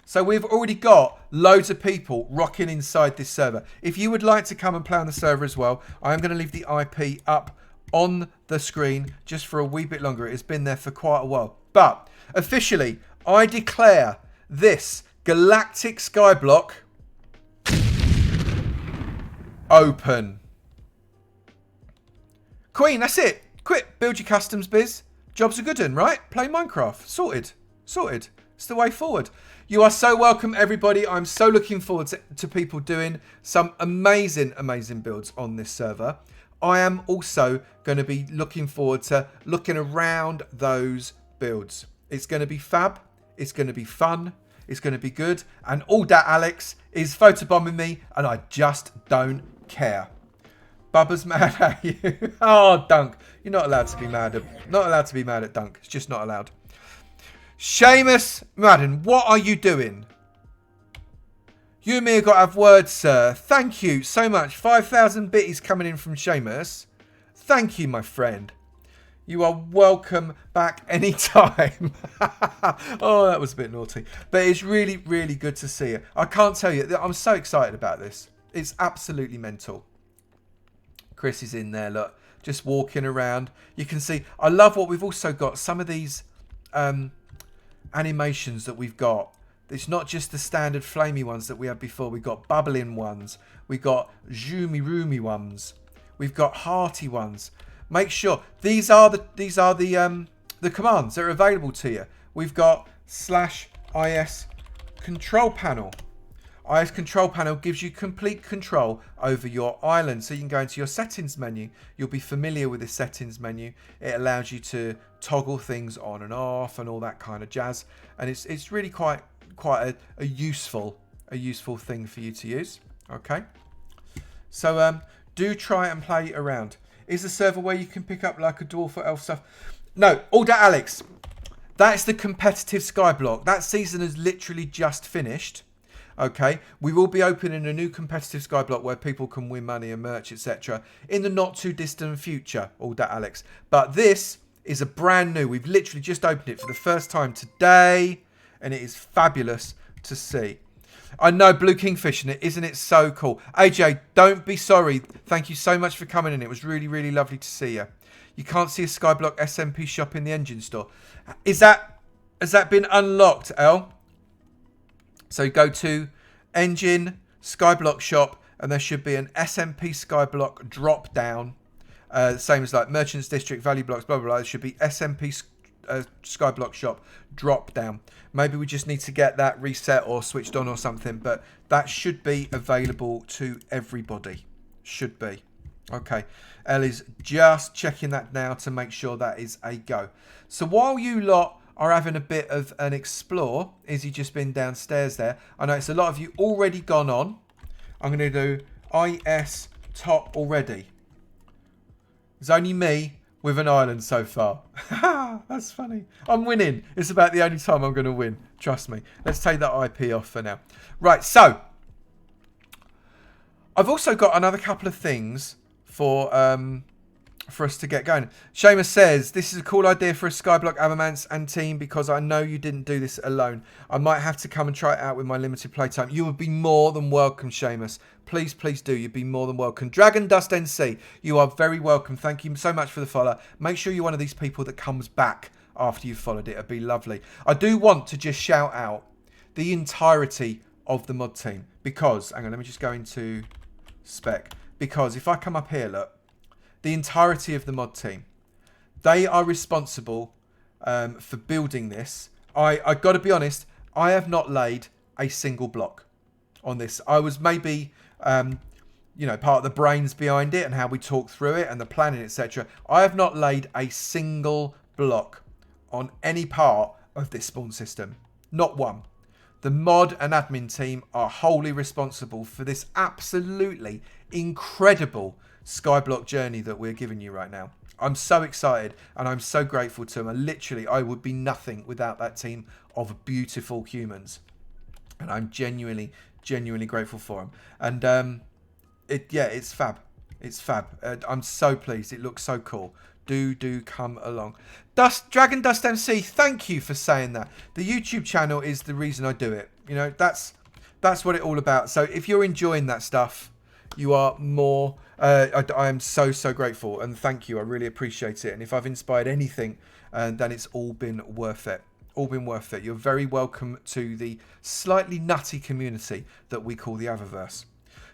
So we've already got loads of people rocking inside this server. If you would like to come and play on the server as well, I am going to leave the IP up on the screen just for a wee bit longer. It has been there for quite a while. But officially, I declare this Galactic Skyblock open. Queen, that's it. Quit. Build your customs biz. Job's a good one, right? Play Minecraft. Sorted. Sorted. It's the way forward. You are so welcome, everybody. I'm so looking forward to people doing some amazing, amazing builds on this server. I am also going to be looking forward to looking around those builds. It's going to be fab. It's going to be fun. It's going to be good. And all that Alex is photobombing me, and I just don't care. Bubba's mad at you. Oh, Dunk. You're not allowed to be mad at Dunk. It's just not allowed. Seamus Madden, what are you doing? You and me have got to have words, sir. Thank you so much. 5,000 bitties coming in from Seamus. Thank you, my friend. You are welcome back anytime. Oh, that was a bit naughty. But it's really, really good to see you. I can't tell you. I'm so excited about this. It's absolutely mental. Chris is in there, look. Just walking around. You can see. I love what we've also got. Some of these animations that we've got. It's not just the standard flamey ones that we had before. We've got bubbling ones. We've got zoomy roomy ones. We've got hearty ones. Make sure these are the commands that are available to you. We've got /is control panel. iOS control panel gives you complete control over your island. So you can go into your settings menu. You'll be familiar with this settings menu. It allows you to toggle things on and off and all that kind of jazz. And it's really quite a useful thing for you to use. Okay. So do try and play around. Is the server where you can pick up like a dwarf or elf stuff? No, all that, Alex. That's the competitive Skyblock. That season has literally just finished. Okay, we will be opening a new competitive Skyblock where people can win money and merch, etc. in the not too distant future. All that, Alex. But this is a brand new. We've literally just opened it for the first time today, and it is fabulous to see. I know, Blue Kingfish, and isn't it so cool? AJ, don't be sorry. Thank you so much for coming in. It was really, really lovely to see you. You can't see a Skyblock SMP shop in the engine store. Has that been unlocked, El? So go to Engine, Skyblock shop, and there should be an SMP Skyblock drop down. Same as like Merchants District, Value Blocks, blah, blah, blah. There should be SMP Skyblock shop drop down. Maybe we just need to get that reset or switched on or something, but that should be available to everybody. Should be. Okay. Ellie's just checking that now to make sure that is a go. So while you lot are having a bit of an explore, Izzy just been downstairs there. I know it's a lot of you already gone on. I'm going to do IS top already. It's only me with an island so far. That's funny. I'm winning. It's about the only time I'm going to win. Trust me. Let's take that IP off for now. Right, so I've also got another couple of things for us to get going. Seamus says, this is a cool idea for a Skyblock Avomance and team because I know you didn't do this alone. I might have to come and try it out with my limited playtime. You would be more than welcome, Seamus. Please, please do. You'd be more than welcome. Dragon Dust NC, you are very welcome. Thank you so much for the follow. Make sure you're one of these people that comes back after you've followed it. It'd be lovely. I do want to just shout out the entirety of the mod team because, hang on, let me just go into spec. Because if I come up here, look, the entirety of the mod team, they are responsible for building this. I got to be honest, I have not laid a single block on this. I was maybe, you know, part of the brains behind it and how we talk through it and the planning, etc. I have not laid a single block on any part of this spawn system. Not one. The mod and admin team are wholly responsible for this absolutely incredible Skyblock journey that we're giving you right now. I'm so excited and I'm so grateful to them. And literally, I would be nothing without that team of beautiful humans. And I'm genuinely grateful for them. And it's fab. It's fab. I'm so pleased. It looks so cool. Do come along. Dragon Dust MC, thank you for saying that. The YouTube channel is the reason I do it. You know, that's what it's all about. So if you're enjoying that stuff, you are more... I am so grateful and thank you. I really appreciate it. And if I've inspired anything, then it's all been worth it. All been worth it. You're very welcome to the slightly nutty community that we call the Avaverse.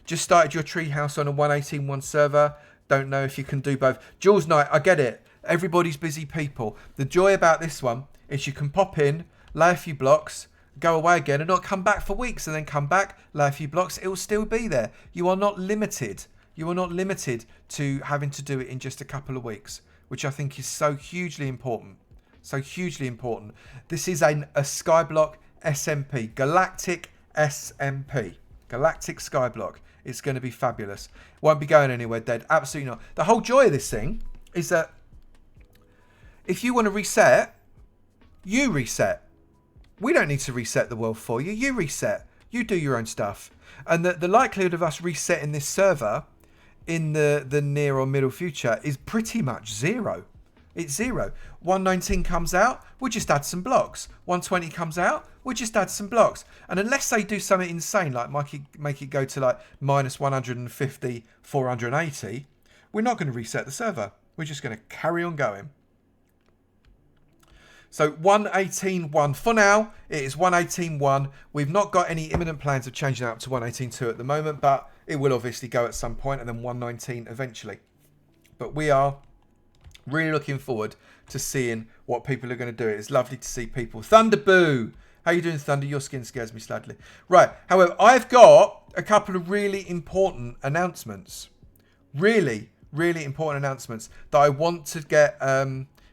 Just started your treehouse on a 1.18.1 server. Don't know if you can do both. Jules Knight, I get it. Everybody's busy people. The joy about this one is you can pop in, lay a few blocks, go away again and not come back for weeks and then come back, lay a few blocks. It will still be there. You are not limited. You are not limited to having to do it in just a couple of weeks, which I think is so hugely important. So hugely important. This is a Skyblock SMP. Galactic SMP. Galactic Skyblock. It's going to be fabulous. Won't be going anywhere dead. Absolutely not. The whole joy of this thing is that if you want to reset, you reset. We don't need to reset the world for you. You reset. You do your own stuff. And the likelihood of us resetting this server in the near or middle future is pretty much zero. It's zero. 119 comes out, we'll just add some blocks. 120 comes out, we'll just add some blocks. And unless they do something insane, like make it go to like minus 150, 480, we're not going to reset the server. We're just going to carry on going. So 118.1 for now, it is 118.1. We've not got any imminent plans of changing that up to 118.2 at the moment, but it will obviously go at some point and then 119 eventually. But we are really looking forward to seeing what people are going to do. It's lovely to see people. Thunderboo, How you doing, Thunder? Your skin scares me slightly. Right. However, I've got a couple of really important announcements. Really, really important announcements that I want to get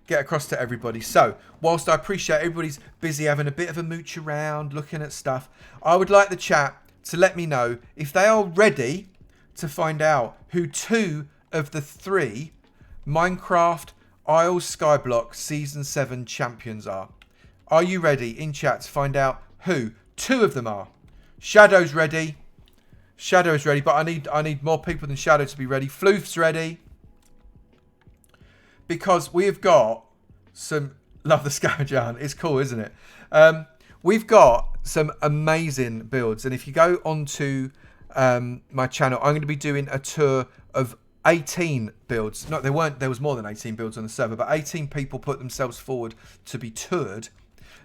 across to everybody. So, whilst I appreciate everybody's busy having a bit of a mooch around, looking at stuff, I would like the chat to let me know if they are ready to find out who 2 of the 3 Minecraft Isles Skyblock Season 7 champions are. Are you ready in chat to find out who 2 of them are? Shadow's ready. Shadow's ready, but I need more people than Shadow to be ready. Floof's ready. Because we've got some... Love the scavenger hunt. It's cool, isn't it? We've got some amazing builds. And if you go onto my channel, I'm going to be doing a tour of 18 builds. No, there was more than 18 builds on the server, but 18 people put themselves forward to be toured.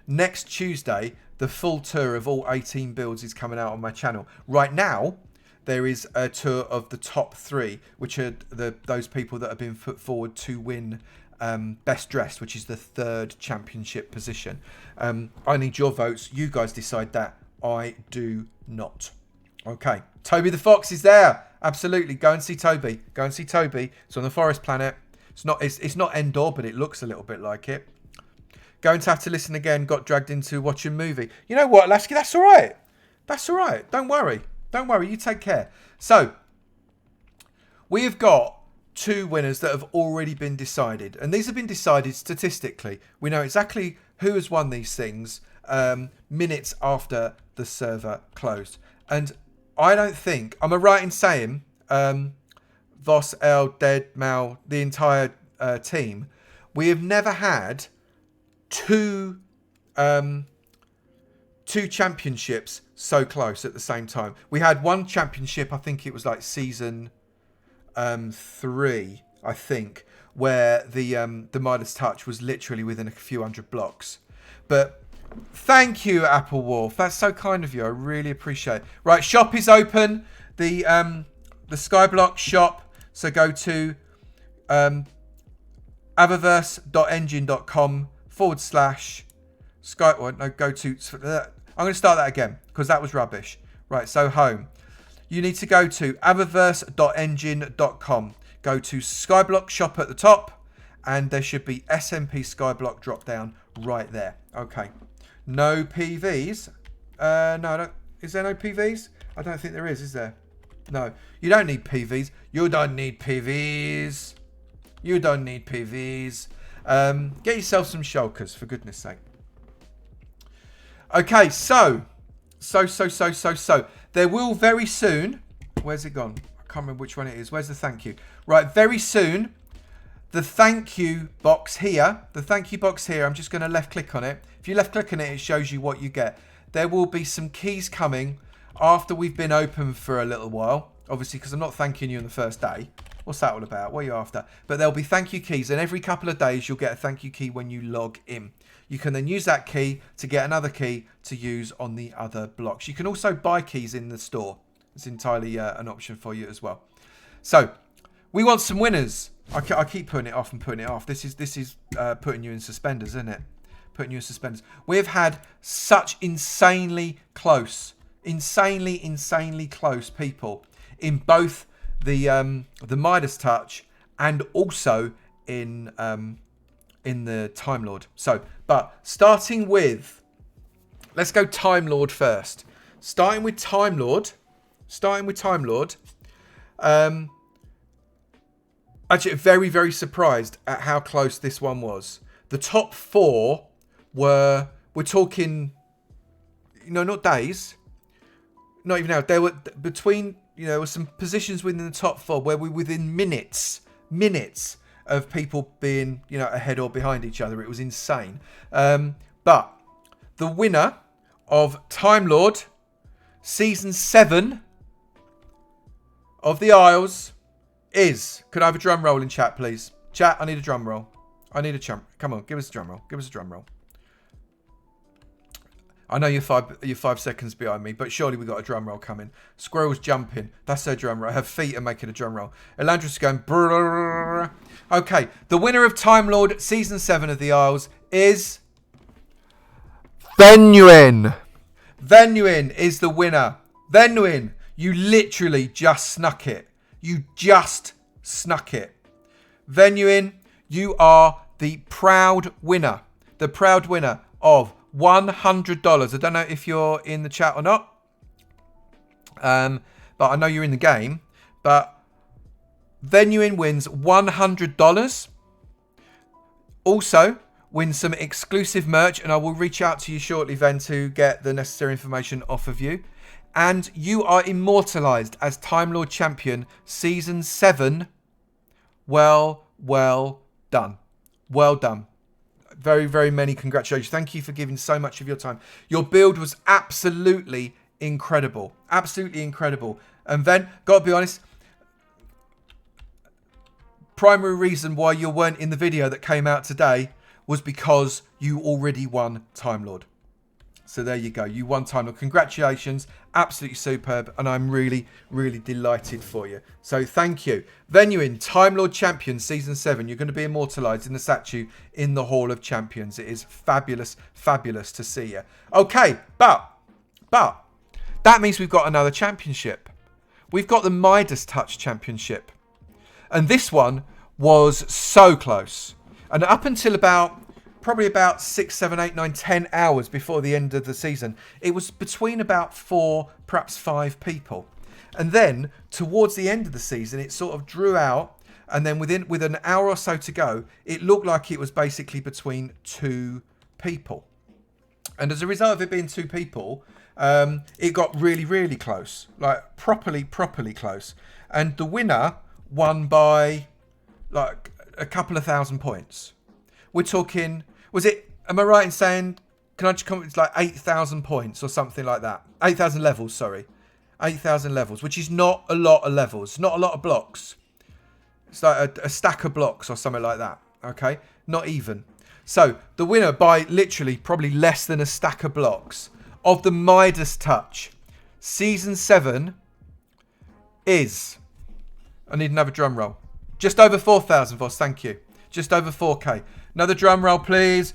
Next Tuesday, the full tour of all 18 builds is coming out on my channel. Right now, there is a tour of the top 3, which are those people that have been put forward to win Best Dressed, which is the 3rd championship position. I need your votes. You guys decide that. I do not. Okay. Toby the Fox is there. Absolutely. Go and see Toby. Go and see Toby. It's on the forest planet. It's not Endor, but it looks a little bit like it. Going to have to listen again. Got dragged into watching a movie. You know what, Lasky? That's all right. That's all right. Don't worry. Don't worry. You take care. So, we have got 2 winners that have already been decided. And these have been decided statistically. We know exactly who has won these things minutes after the server closed. And I don't think... Am I right in saying Voss, El, Dead, Mal, the entire team, we have never had 2 championships so close at the same time. We had 1 championship, I think it was like season 3, I think, where the Midas Touch was literally within a few hundred blocks. But thank you, Apple Wolf. That's so kind of you. I really appreciate it. Right, shop is open. The Skyblock shop. So go to avaverse.engine.com/sky. Well, no, go to... I'm going to start that again because that was rubbish. Right, so home. You need to go to avaverse.engine.com. Go to Skyblock shop at the top, and there should be SMP Skyblock drop down right there. Okay. No PVs. No, is there no PVs? I don't think there is there? No. You don't need PVs. You don't need PVs. You don't need PVs. Get yourself some shulkers, for goodness sake. Okay, so. There will very soon... Where's it gone? I can't remember which one it is. Where's the thank you? Right, very soon, the thank you box here. The thank you box here, I'm just going to left click on it. If you left click on it, it shows you what you get. There will be some keys coming after we've been open for a little while. Obviously, because I'm not thanking you on the first day. What's that all about? What are you after? But there'll be thank you keys, and every couple of days you'll get a thank you key when you log in. You can then use that key to get another key to use on the other blocks. You can also buy keys in the store. It's entirely an option for you as well. So, we want some winners. I keep putting it off and putting it off. This is putting you in suspenders, isn't it? Putting you in suspenders. We've had such insanely close people in both the Midas Touch and also in the Time Lord. So, but starting with, let's go Time Lord first. Starting with Time Lord. Actually, very, very surprised at how close this one was. The top 4 we're talking, not days, not even hours. There were between, there were some positions within the top 4 where we're within minutes of people being, ahead or behind each other. It was insane. But the winner of Time Lord Season 7 of the Isles is... Could I have a drum roll in chat, please? Chat, I need a drum roll. Come on, give us a drum roll. Give us a drum roll. I know you're 5 seconds behind me, but surely we got a drum roll coming. Squirrel's jumping. That's her drum roll. Her feet are making a drum roll. Elandra's going... Brrr. Okay, the winner of Time Lord Season 7 of the Isles is... Venuin. Venuin is the winner. Venuin, you literally just snuck it. You just snuck it. Venuin, you are the proud winner. The proud winner of $100. I don't know if you're in the chat or not. But I know you're in the game. But Venuin wins $100. Also, win some exclusive merch. And I will reach out to you shortly, Ven, to get the necessary information off of you. And you are immortalised as Time Lord Champion Season 7. Well done. Well done. Very, very many congratulations. Thank you for giving so much of your time. Your build was absolutely incredible. Absolutely incredible. And then, gotta be honest, primary reason why you weren't in the video that came out today was because you already won Time Lord. So there you go. You won Time Lord. Congratulations. Absolutely superb. And I'm really, really delighted for you. So thank you. Venuin, Time Lord Champion Season 7. You're going to be immortalised in the statue in the Hall of Champions. It is fabulous, fabulous to see you. Okay, but that means we've got another championship. We've got the Midas Touch Championship. And this one was so close. And up until probably about 6, 7, 8, 9, 10 hours before the end of the season, it was between about 4, perhaps 5 people. And then towards the end of the season, it sort of drew out. And then with an hour or so to go, it looked like it was basically between 2 people. And as a result of it being 2 people, it got really, really close, like properly close. And the winner won by like a couple of thousand points. We're talking, am I right in saying, can I just come, it's like 8,000 points or something like that. 8,000 levels, sorry. 8,000 levels, which is not a lot of levels, not a lot of blocks. It's like a stack of blocks or something like that, okay? Not even. So, the winner by literally probably less than a stack of blocks of the Midas Touch Season 7 is, I need another drum roll, just over 4,000 Voss, thank you. Just over 4k. Another drum roll, please.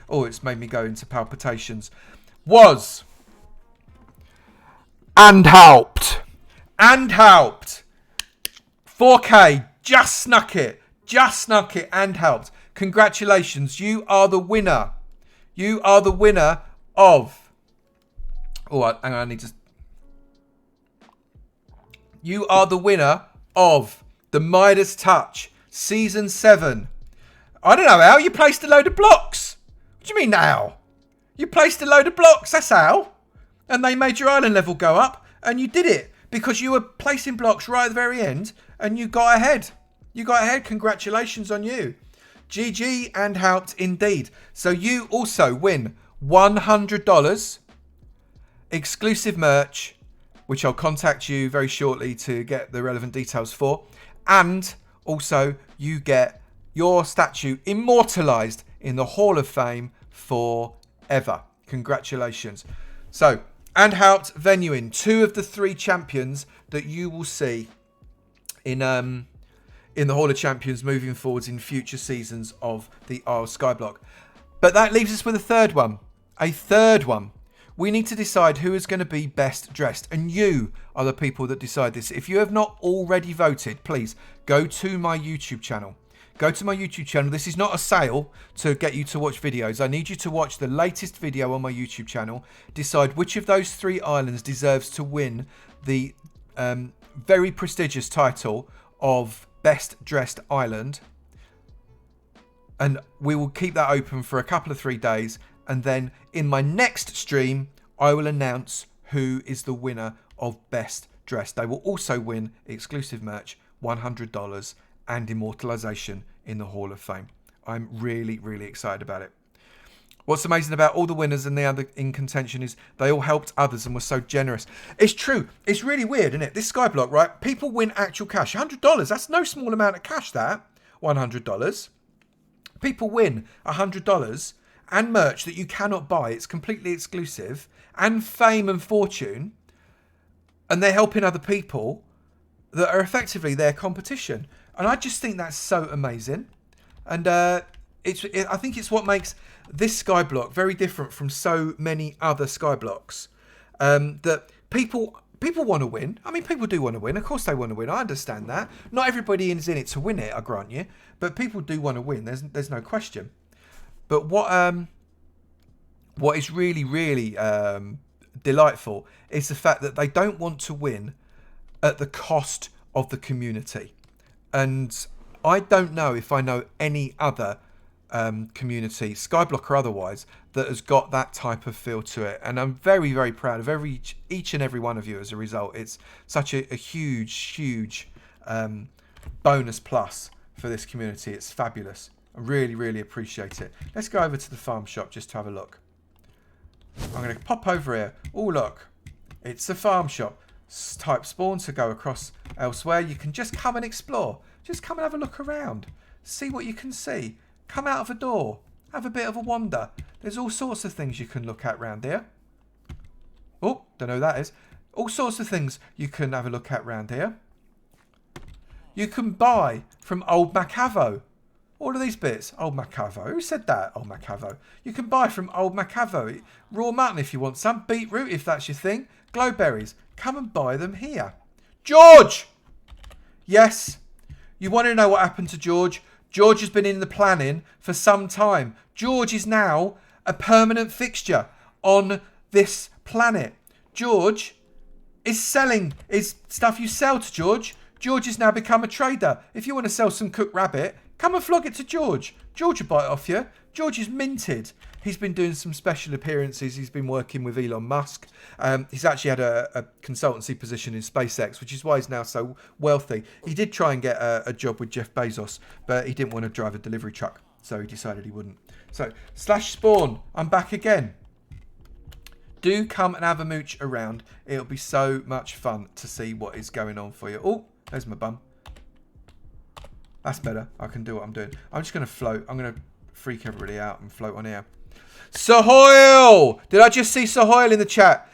Oh, it's made me go into palpitations. Was and helped. 4k. Just snuck it and helped. Congratulations. You are the winner. You are the winner of... Oh, hang on, I need to... You are the winner of the Midas Touch Season 7. I don't know how. You placed a load of blocks. What do you mean now? You placed a load of blocks. That's how. And they made your island level go up. And you did it because you were placing blocks right at the very end. And you got ahead. You got ahead. Congratulations on you. GG and helped indeed. So you also win $100 exclusive merch, which I'll contact you very shortly to get the relevant details for. And also you get your statue immortalised in the Hall of Fame forever. Congratulations. So, and helped Venuin, 2 of the 3 champions that you will see in the Hall of Champions moving forwards in future seasons of the Isles Skyblock. But that leaves us with a third one. A third one. We need to decide who is going to be best dressed. And you are the people that decide this. If you have not already voted, please go to my YouTube channel. Go to my YouTube channel. This is not a sale to get you to watch videos. I need you to watch the latest video on my YouTube channel. Decide which of those 3 islands deserves to win the very prestigious title of Best Dressed Island. And we will keep that open for a couple of 3 days. And then in my next stream, I will announce who is the winner of Best Dressed. They will also win exclusive merch, $100, and immortalisation in the Hall of Fame. I'm really, really excited about it. What's amazing about all the winners and the other in contention is they all helped others and were so generous. It's true. It's really weird, isn't it? This Skyblock, right? People win actual cash. $100. That's no small amount of cash, that. $100. People win $100 and merch that you cannot buy. It's completely exclusive. And fame and fortune. And they're helping other people that are effectively their competition. And I just think that's so amazing. And I think it's what makes this Skyblock very different from so many other Skyblocks. That people want to win. I mean, people do want to win. Of course they want to win. I understand that. Not everybody is in it to win it, I grant you. But people do want to win. There's no question. But what is really, really delightful is the fact that they don't want to win at the cost of the community. And I don't know if I know any other community, Skyblock or otherwise, that has got that type of feel to it. And I'm very, very proud of each and every one of you as a result. It's such a huge bonus plus for this community. It's fabulous. I really, really appreciate it. Let's go over to the farm shop just to have a look. I'm going to pop over here. Oh, look. It's the farm shop. Type spawn to go across elsewhere. You can just come and explore. Just come and have a look around. See what you can see. Come out of a door. Have a bit of a wander. There's all sorts of things you can look at round here. Oh, don't know who that is. All sorts of things you can have a look at round here. You can buy from Old Macavo. All of these bits. Old Macavo. Who said that? Old Macavo. You can buy from Old Macavo. Raw mutton if you want some. Beetroot if that's your thing. Glowberries. Come and buy them here. George! Yes. You want to know what happened to George? George has been in the planning for some time. George is now a permanent fixture on this planet. George is selling stuff you sell to George. George has now become a trader. If you want to sell some cooked rabbit, come and flog it to George. George will buy it off you. George is minted. He's been doing some special appearances. He's been working with Elon Musk. He's actually had a consultancy position in SpaceX, which is why he's now so wealthy. He did try and get a job with Jeff Bezos, but he didn't want to drive a delivery truck, so he decided he wouldn't. So, /spawn, I'm back again. Do come and have a mooch around. It'll be so much fun to see what is going on for you. Oh, there's my bum. That's better. I can do what I'm doing. I'm just going to float. I'm going to freak everybody out and float on here. Sohoil! Did I just see Sohoil in the chat?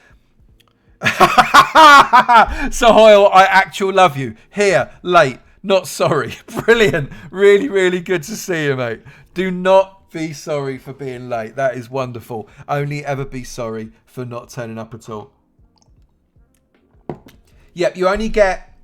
Sohoil, I actually love you. Here, late, not sorry. Brilliant. Really, really good to see you, mate. Do not be sorry for being late. That is wonderful. Only ever be sorry for not turning up at all. Yep, you only get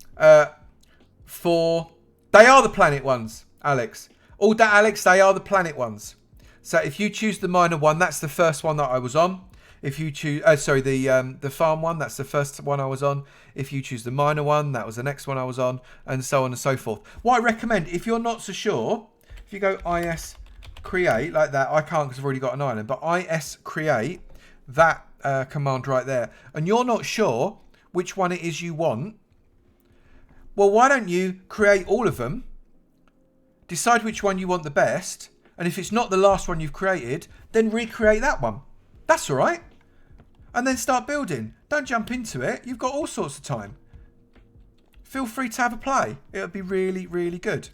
4. They are the planet ones, Alex. All that, Alex, they are the planet ones. So if you choose the minor one, that's the first one that I was on. If you choose, the farm one, that's the first one I was on. If you choose the minor one, that was the next one I was on, and so on and so forth. What I recommend, if you're not so sure, if you go is create like that, I can't because I've already got an island, but is create, that command right there, and you're not sure which one it is you want, well, why don't you create all of them, decide which one you want the best, and if it's not the last one you've created, then recreate that one. That's all right. And then start building. Don't jump into it. You've got all sorts of time. Feel free to have a play. It'll be really, really good.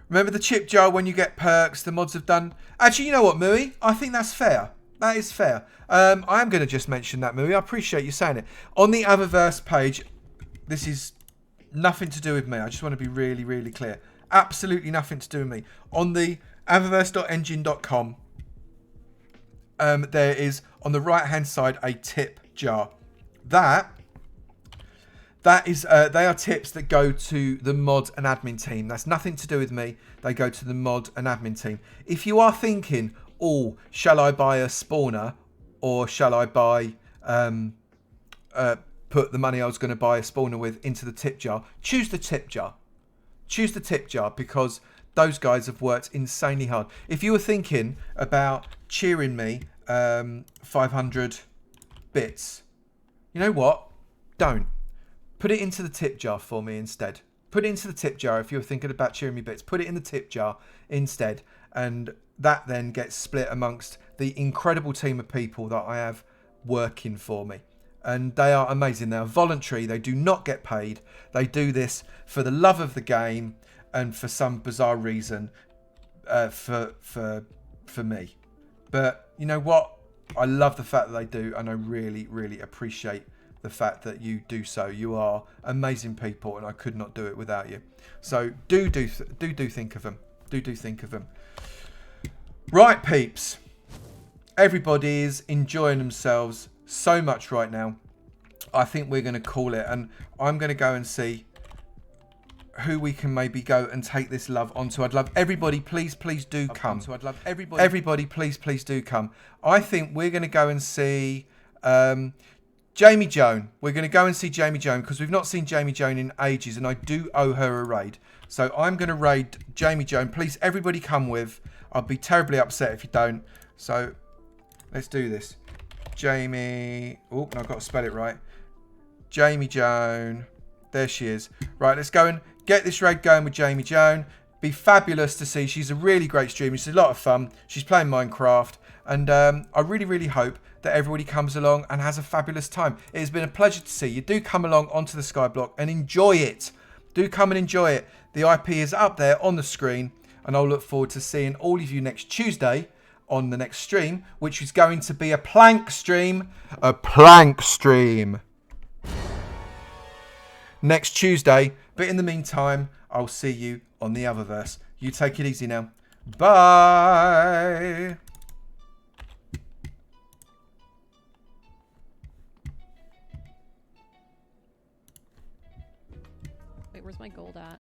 Remember the chip jar when you get perks, the mods have done. Actually, you know what, Mooey? I think that's fair. That is fair. I am going to just mention that, Mooey. I appreciate you saying it. On the Avomance page, this is nothing to do with me. I just want to be really, really clear. Absolutely nothing to do with me. On the avomance.engine.com, there is on the right hand side a tip jar. That is they are tips that go to the mod and admin team. That's nothing to do with me. They go to the mod and admin team. If you are thinking, oh, shall I buy a spawner, or shall I buy put the money I was going to buy a spawner with into the tip jar, choose the tip jar. Choose the tip jar because those guys have worked insanely hard. If you were thinking about cheering me 500 bits, you know what? Don't. Put it into the tip jar for me instead. Put it into the tip jar if you were thinking about cheering me bits. Put it in the tip jar instead. And that then gets split amongst the incredible team of people that I have working for me. And they are amazing. They are voluntary. They do not get paid. They do this for the love of the game and for some bizarre reason for me. But you know what? I love the fact that they do, and I really, really appreciate the fact that you do so. You are amazing people, and I could not do it without you. So do think of them. Do think of them. Right, peeps. Everybody is enjoying themselves so much right now. I think we're going to call it, and I'm going to go and see who we can maybe go and take this love onto. I'd love everybody, please do come. I'd love everybody, please do come. I think we're going to go and see Jamie Joan. We're going to go and see Jamie Joan because we've not seen Jamie Joan in ages, and I do owe her a raid. So I'm going to raid Jamie Joan. Please, everybody come with. I'll be terribly upset if you don't. So let's do this. Jamie. Oh, no, I've got to spell it right. Jamie Joan. There she is. Right, let's go and get this raid going with Jamie Joan. Be fabulous to see. She's a really great streamer. She's a lot of fun. She's playing Minecraft. And I really hope that everybody comes along and has a fabulous time. It has been a pleasure to see you. Do come along onto the Skyblock and enjoy it. Do come and enjoy it. The IP is up there on the screen. And I'll look forward to seeing all of you next Tuesday on the next stream, which is going to be a plank stream. A plank stream. Next Tuesday. But in the meantime, I'll see you on the other verse. You take it easy now. Bye. Wait, where's my gold at?